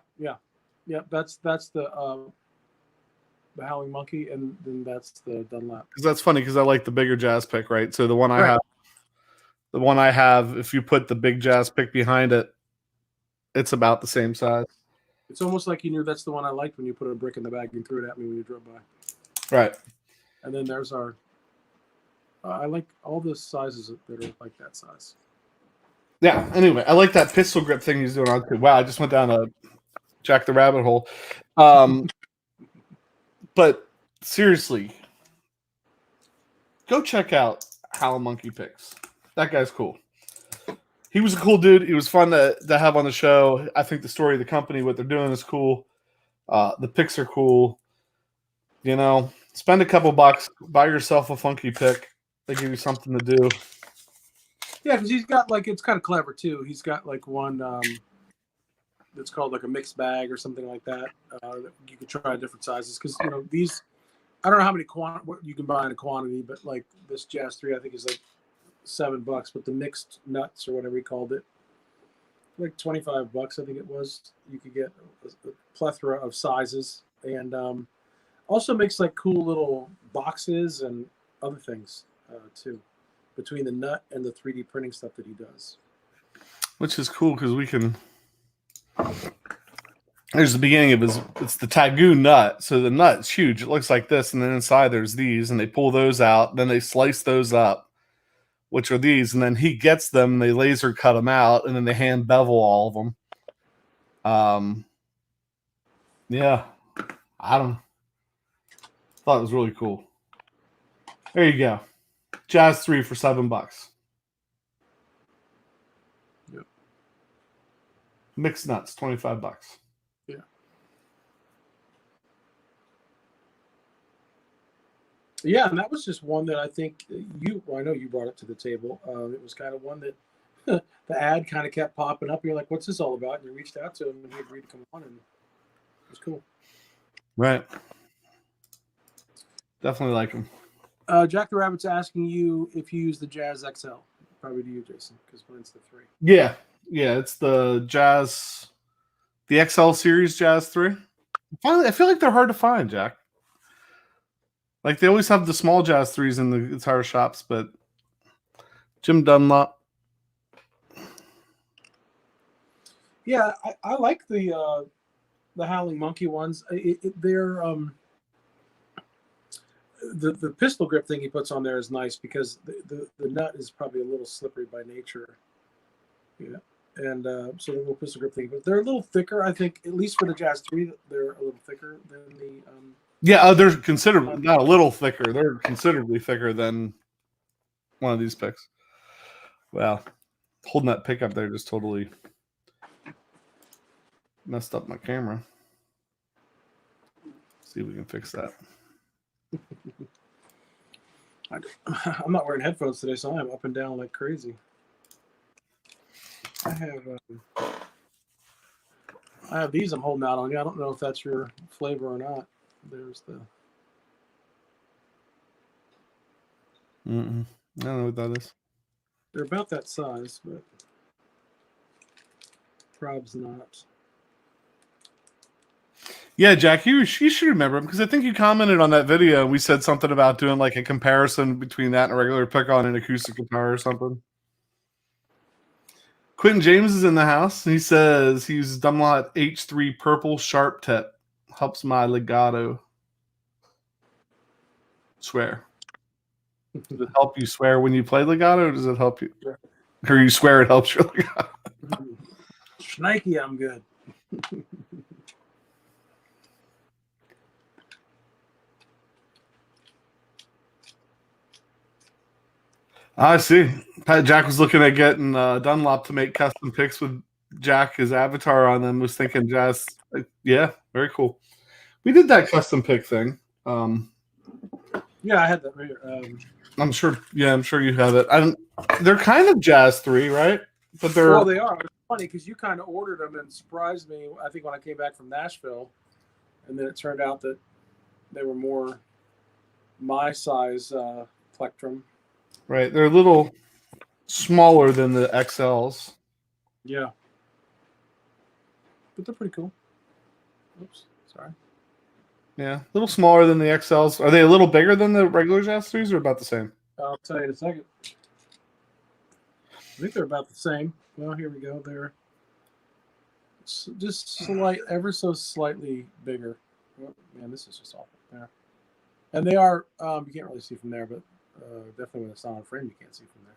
That's the Howling Monkey, and then that's the Dunlap. Because that's funny because I like the bigger Jazz pick, right? So the one I have, if you put the big Jazz pick behind it, it's about the same size. It's almost like you knew that's the one I liked when you put a brick in the bag and threw it at me when you drove by. Right. And then there's our. I like all the sizes that are like that size. Yeah. Anyway, I like that pistol grip thing he's doing on too. Wow, I just went down a Jack the Rabbit hole. But seriously, go check out Howlin' Monkey Pics. That guy's cool. He was a cool dude. He was fun to have on the show. I think the story of the company, what they're doing, is cool. The pics are cool. Spend a couple bucks, buy yourself a funky pick. They give you something to do. Yeah, because he's got it's kind of clever too. He's got one that's called like a mixed bag or something like that. You can try different sizes because these. I don't know how many what you can buy in a quantity, but like this Jazz 3, I think is like $7. But the mixed nuts or whatever he called it, like $25, I think it was. You could get a plethora of sizes, and also makes like cool little boxes and other things too, between the nut and the 3D printing stuff that he does. Which is cool because we can. There's the beginning of it's the Tagoo nut. So the nut's huge. It looks like this, and then inside there's these, and they pull those out. Then they slice those up, which are these, and then he gets them. They laser cut them out, and then they hand bevel all of them. Yeah, I thought it was really cool. There you go, Jazz 3 for $7. Yep. Mixed nuts, $25. Yeah. Yeah, and that was just one that I think I know you brought it to the table. It was kind of one that the ad kind of kept popping up. You're like, what's this all about? And you reached out to him, and he agreed to come on, and it was cool. Right. Definitely like him. Jack the Rabbit's asking you if you use the Jazz XL. Probably to you, Jason, because mine's the 3. Yeah, it's the Jazz, the XL series Jazz 3. Finally, I feel like they're hard to find, Jack. Like they always have the small Jazz 3s in the guitar shops, but Jim Dunlop. Yeah, I like the the Howling Monkey ones, they're the pistol grip thing he puts on there is nice because the nut is probably a little slippery by nature. Yeah. And so the little pistol grip thing, but they're a little thicker. I think, at least for the Jazz 3, they're a little thicker than the. Yeah, they're considerably, not a little thicker. They're considerably thicker than one of these picks. Wow. Holding that pick up there just totally messed up my camera. See if we can fix that. I'm not wearing headphones today, so I'm up and down like crazy. I have these I'm holding out on you. I don't know if that's your flavor or not. There's the. I don't know what that is. They're about that size, but prob's not. Yeah, Jack, you should remember him because I think you commented on that video and we said something about doing like a comparison between that and a regular pick-on and acoustic guitar or something. Quentin James is in the house. He says he uses Dunlop H3 purple sharp tip. Helps my legato. Swear. Does it help you swear when you play legato, or does it help you? Or you swear it helps your legato? Schnikey, I'm good. I see. Jack was looking at getting Dunlop to make custom picks with Jack, his avatar on them. Was thinking Jazz. Yeah, very cool. We did that custom pick thing. Yeah, I had that right here. I'm sure. Yeah, I'm sure you have it. They're kind of Jazz 3, right? But they're. Well, they are. It's funny because you kind of ordered them and surprised me. I think when I came back from Nashville, and then it turned out that they were more my size plectrum. Right, they're a little smaller than the XLs. Yeah, but they're pretty cool. Oops, sorry. Yeah, a little smaller than the XLs. Are they a little bigger than the regular Jazz 3s or about the same? I'll tell you in a second. I think they're about the same. Well, here we go. They're just ever so slightly bigger. Oh, man, this is just awful. There, and they are. You can't really see from there, but definitely with a solid frame, you can't see from there.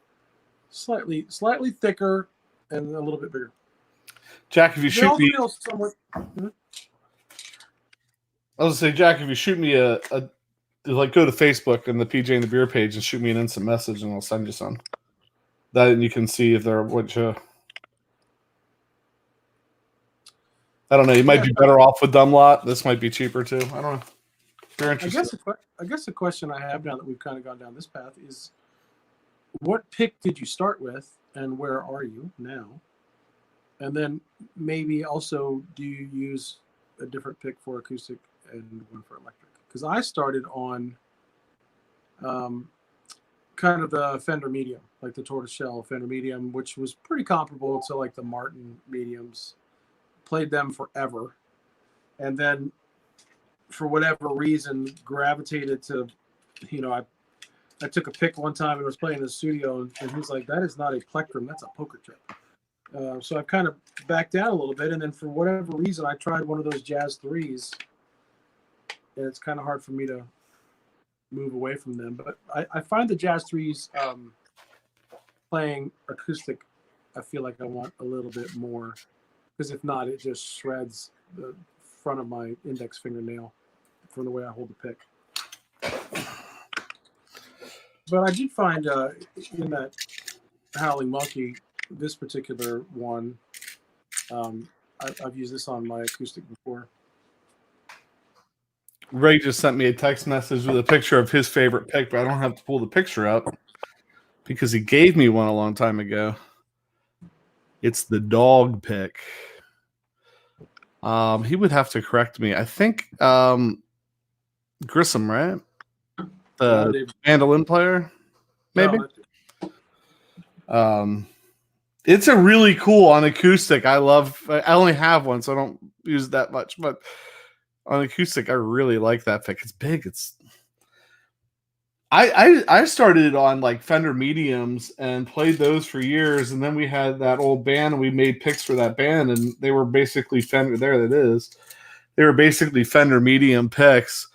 Slightly thicker and a little bit bigger. Jack, if you shoot me, somewhat. I was gonna say, Jack, if you shoot me a like, go to Facebook and the PJ and the Beer page and shoot me an instant message, and I'll send you some. That you can see if they're which. I don't know. You might be better off with Dunlop. This might be cheaper too. I don't know. If you're interested. I guess the question I have now that we've kind of gone down this path is, what pick did you start with, and where are you now? And then maybe also, do you use a different pick for acoustic and one for electric? Because I started on kind of the Fender Medium, like the tortoiseshell Fender Medium, which was pretty comparable to like the Martin Mediums. Played them forever, and then for whatever reason gravitated to, I took a pick one time and was playing in the studio, and he's like, "That is not a plectrum, that's a poker chip." So I've kind of backed down a little bit, and then for whatever reason, I tried one of those Jazz 3s, and it's kind of hard for me to move away from them. But I find the Jazz 3s playing acoustic, I feel like I want a little bit more, because if not, it just shreds the front of my index fingernail from the way I hold the pick. But I did find in that Howling Monkey, this particular one, I've used this on my acoustic before. Ray just sent me a text message with a picture of his favorite pick, but I don't have to pull the picture up because he gave me one a long time ago. It's the dog pick. He would have to correct me. I think Grissom, right? The mandolin player, maybe. It's a really cool on acoustic. I only have one, so I don't use it that much. But on acoustic, I really like that pick. It's big. I started on like Fender Mediums and played those for years, and then we had that old band and we made picks for that band, and they were basically Fender. There it is. they were basically Fender medium picks.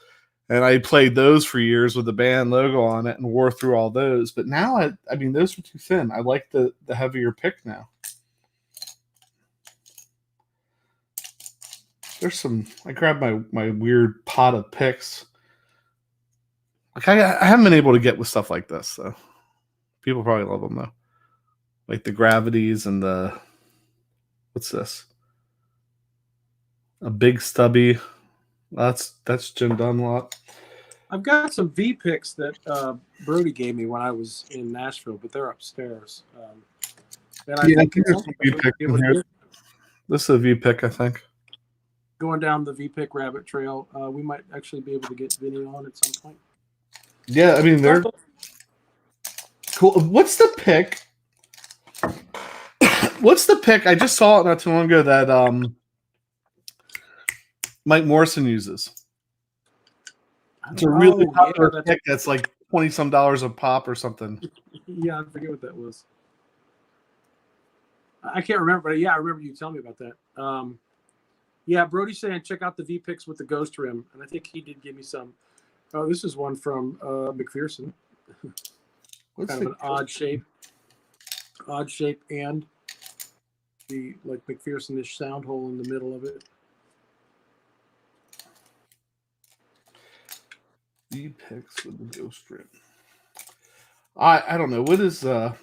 And I played those for years with the band logo on it and wore through all those. But now, I mean, those were too thin. I like the heavier pick now. There's some. I grabbed my weird pot of picks. Like I haven't been able to get with stuff like this, so people probably love them though. Like the gravities and the what's this? A big stubby. That's Jim Dunlop. I've got some V picks that Brody gave me when I was in Nashville, but they're upstairs. And I think there's some V pick in here. This is a V pick, I think. Going down the V pick rabbit trail, we might actually be able to get Vinny on at some point. Yeah, I mean they're cool. What's the pick? What's the pick? I just saw it not too long ago that Mike Morrison uses. It's a really popular pick that's like $20-some a pop or something. Yeah, I forget what that was. I can't remember, but yeah, I remember you telling me about that. Yeah, Brody's saying check out the V picks with the ghost rim, and I think he did give me some. Oh, this is one from McPherson. Kind of an odd shape, and the like McPherson-ish sound hole in the middle of it. V picks with the ghost rim. I don't know what is. Well,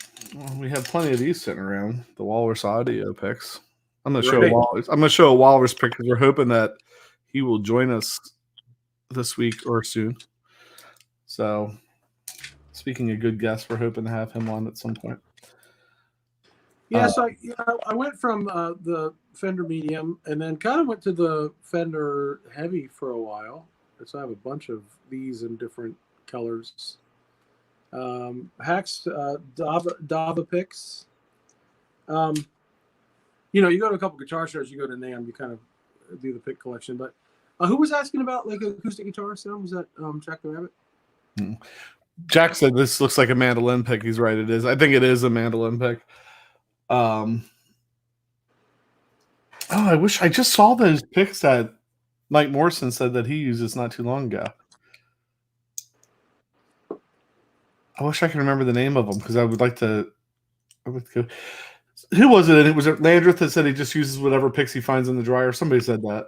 we have plenty of these sitting around. The Walrus audio picks. I'm gonna show Walrus. I'm gonna show a Walrus pick because we're hoping that he will join us this week or soon. So, speaking of good guests, we're hoping to have him on at some point. Yeah, so I went from the Fender medium and then kind of went to the Fender heavy for a while. So I have a bunch of these in different colors. Hacks, Dava picks. You know, you go to a couple guitar shows, you go to NAMM, you kind of do the pick collection. But who was asking about like acoustic guitar sound? Was that Jack the Rabbit? Jack said this looks like a mandolin pick. He's right. It is. I think it is a mandolin pick. Oh, I wish I just saw those picks that Mike Morrison said that he uses not too long ago. I wish I could remember the name of them because I would like to. Go. Who was it? And it was Landreth that said he just uses whatever picks he finds in the dryer. Somebody said that.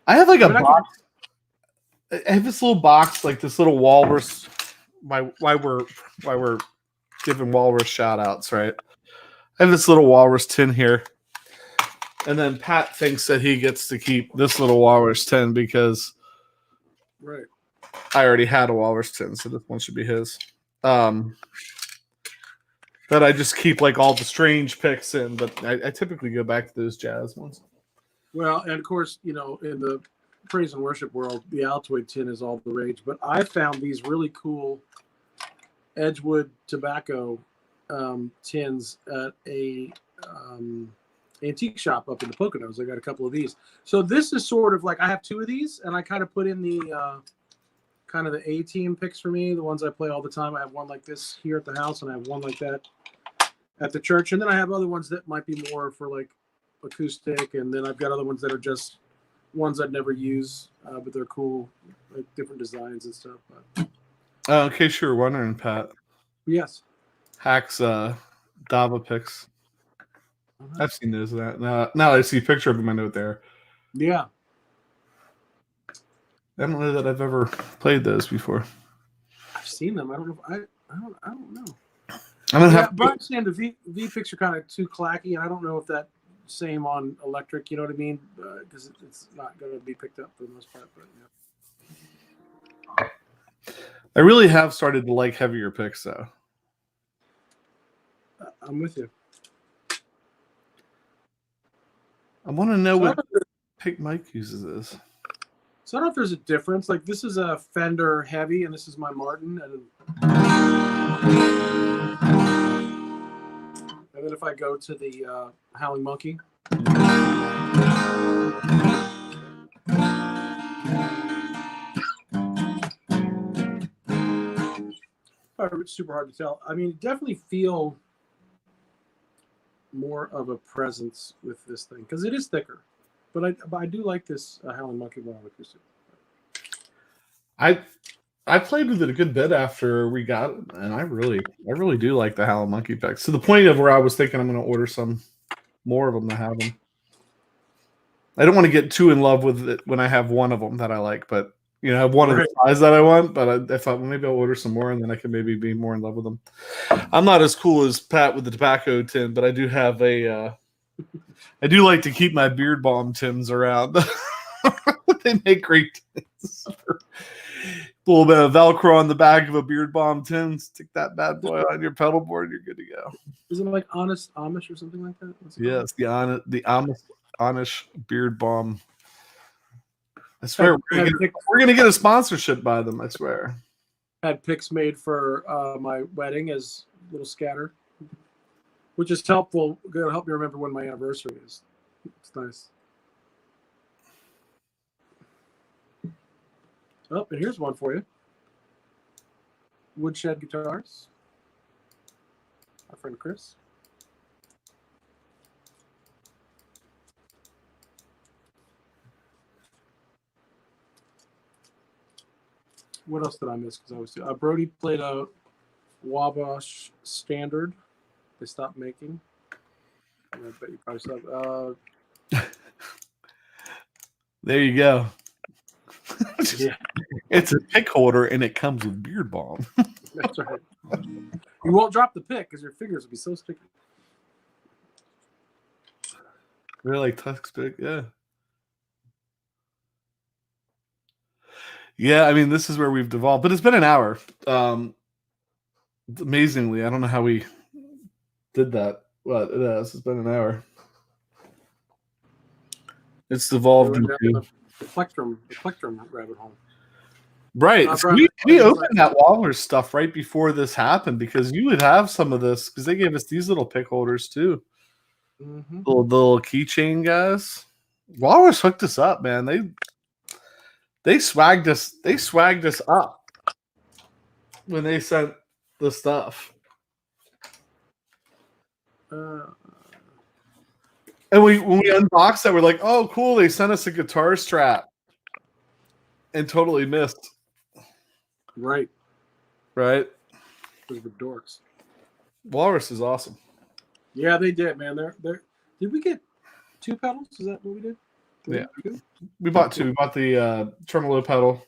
I have like a box. I have this little box, like this little Walrus. Why we're giving Walrus shout outs, right? I have this little Walrus tin here. And then Pat thinks that he gets to keep this little Walrus tin because right. I already had a Walrus tin, so this one should be his. That I just keep like all the strange picks in, but I typically go back to those jazz ones. Well, and of course, you know, in the praise and worship world, the Altoid tin is all the rage. But I found these really cool Edgewood tobacco tins at a antique shop up in the Poconos. I got a couple of these. So this is sort of like I have two of these, and I kind of put in the kind of the A-team picks for me, the ones I play all the time. I have one like this here at the house, and I have one like that at the church. And then I have other ones that might be more for like acoustic, and then I've got other ones that are just ones I'd never use, but they're cool, like different designs and stuff. In case you're wondering, Pat. Yes. Hacks Dava picks. I've seen those. Now I see a picture of them, I know there. Yeah. I don't know that I've ever played those before. I've seen them. I don't know. I don't know. I'm gonna have. Brian's saying the V picks are kind of too clacky, and I don't know if that same on electric. You know what I mean? Because it's not going to be picked up for the most part. But yeah. I really have started to like heavier picks, though. I'm with you. I want to know what pick Mike uses this. So I don't know if there's a difference. Like this is a Fender heavy, and this is my Martin. And then if I go to the Howling Monkey. It's super hard to tell. I mean, definitely feel more of a presence with this thing because it is thicker. But I do like this Howling Monkey Wild acoustic. I played with it a good bit after we got it, and I really do like the Howling Monkey picks, to the point of where I was thinking I'm going to order some more of them to have them. I don't want to get too in love with it when I have one of them that I like, but I have one of the size that I want. But I thought, well, maybe I'll order some more, and then I can maybe be more in love with them. I'm not as cool as Pat with the tobacco tin, but I do have a. I do like to keep my beard balm tins around. They make great tins. A little bit of Velcro on the back of a beard balm tin. Stick that bad boy on your pedal board. You're good to go. Is it like Honest Amish or something like that? Yes, the Amish beard balm. I swear we're gonna get a sponsorship by them. I swear. Had picks made for my wedding as a little scatter, which is helpful. Gonna help me remember when my anniversary is. It's nice. Oh, and here's one for you. Woodshed Guitars. Our friend Chris. What else did I miss? Because I was Brody played a Wabash Standard. They stopped making. I bet you probably saw. There you go. Yeah. It's a pick holder and it comes with beard balm. That's right. You won't drop the pick because your fingers will be so sticky. Really like Tusk's pick, yeah. Yeah, I mean, this is where we've devolved, but it's been an hour. Amazingly, I don't know how we did that. But it has. It's been an hour. It's devolved into the plectrum rabbit hole. Right. So we opened that Waller's stuff right before this happened because you would have some of this because they gave us these little pick holders too. Mm-hmm. The little keychain guys. Waller's hooked us up, man. They swagged us up when they sent the stuff. And when we unboxed that, we're like, oh, cool, they sent us a guitar strap. And totally missed. Right. Right? Those were dorks. Walrus is awesome. Yeah, they did, man. They're Did we get 2 pedals? Is that what we did? 3? Yeah. 2? We bought 2. We bought the tremolo pedal,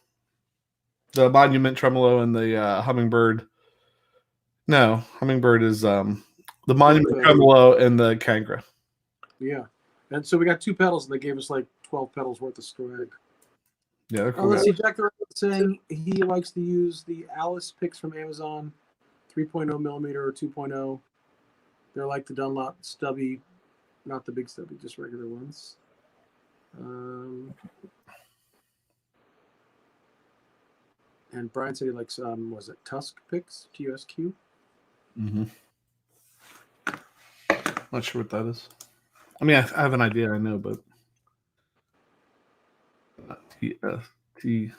the Monument tremolo, and the Hummingbird. No, Hummingbird is the Monument tremolo and the Kangra. Yeah. And so we got 2 pedals, and they gave us like 12 pedals worth of swag. Yeah, they're cool. Let's see. Jack the Rabbit saying he likes to use the Alice picks from Amazon, 3.0 millimeter or 2.0. They're like the Dunlop stubby, not the big stubby, just regular ones. And Brian said he likes, was it Tusk picks? TUSQ? Mm-hmm. Not sure what that is. I mean, I have an idea, I know, but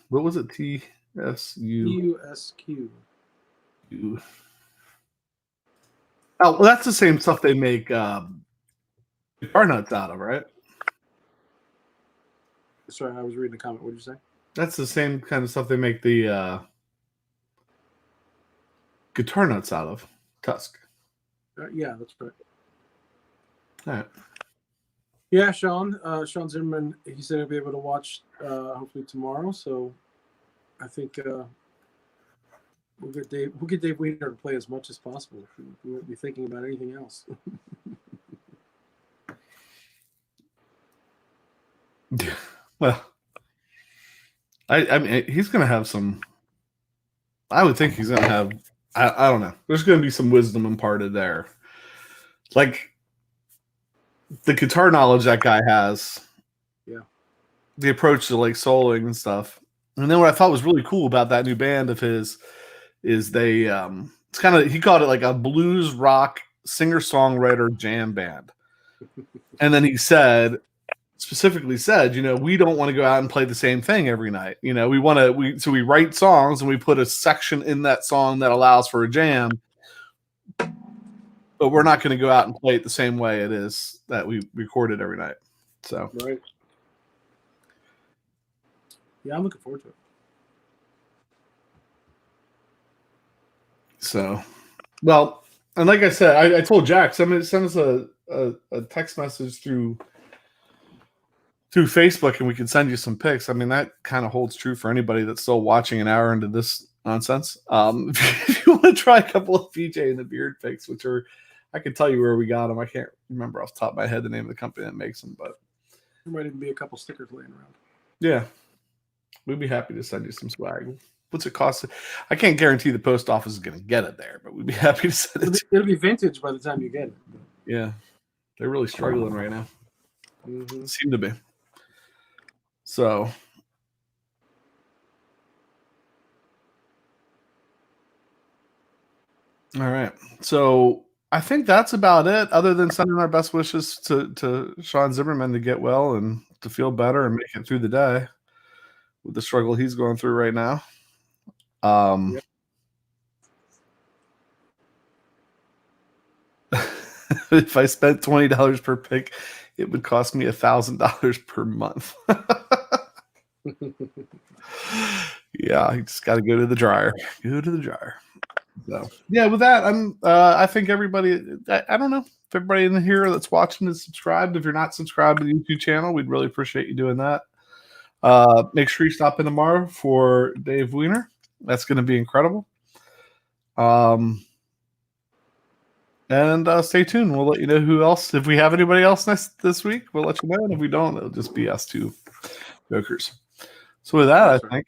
what was it? TSU. TUSQ. Oh, well, that's the same stuff they make guitar nuts out of, right? Sorry, I was reading the comment. What did you say? That's the same kind of stuff they make the guitar nuts out of. Tusk. Yeah, that's right. All right. Yeah, Sean Zimmerman, he said he'll be able to watch hopefully tomorrow. So I think we'll get Dave Weiner to play as much as possible. We won't be thinking about anything else. Well, I mean, he's going to have some. I would think he's going to have. I don't know. There's going to be some wisdom imparted there. Like the guitar knowledge that guy has. Yeah. The approach to like soloing and stuff. And then what I thought was really cool about that new band of his is they it's kind of, he called it like a blues rock singer-songwriter jam band. And then he specifically said, we don't want to go out and play the same thing every night. We we write songs and we put a section in that song that allows for a jam, but we're not going to go out and play it the same way it is that we recorded every night. So, right. Yeah, I'm looking forward to it. So, well, and like I said, I told Jack, send us a text message through Facebook, and we can send you some pics. I mean, that kind of holds true for anybody that's still watching an hour into this nonsense. If you want to try a couple of PJ and the Beard pics, which are, I can tell you where we got them. I can't remember off the top of my head the name of the company that makes them, but there might even be a couple stickers laying around. Yeah, we'd be happy to send you some swag. What's it cost? I can't guarantee the post office is going to get it there, but we'd be happy to send it. It'll be vintage by the time you get it. Yeah, they're really struggling right now. Mm-hmm. Seem to be. So, all right. So I think that's about it. Other than sending our best wishes to Sean Zimmerman to get well and to feel better and make it through the day with the struggle he's going through right now. Yep. If I spent $20 per pick, it would cost me $1,000 per month. Yeah, you just got to go to the dryer. Go to the dryer. So yeah, with that, I think everybody. I don't know if everybody in here that's watching is subscribed. If you're not subscribed to the YouTube channel, we'd really appreciate you doing that. Make sure you stop in tomorrow for Dave Wiener. That's going to be incredible. And stay tuned. We'll let you know who else. If we have anybody else this week, we'll let you know. And if we don't, it'll just be us two jokers. So with that, I think.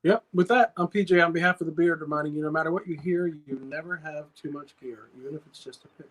Yep. With that, I'm PJ on behalf of the Beard, reminding you, no matter what you hear, you never have too much gear, even if it's just a pick.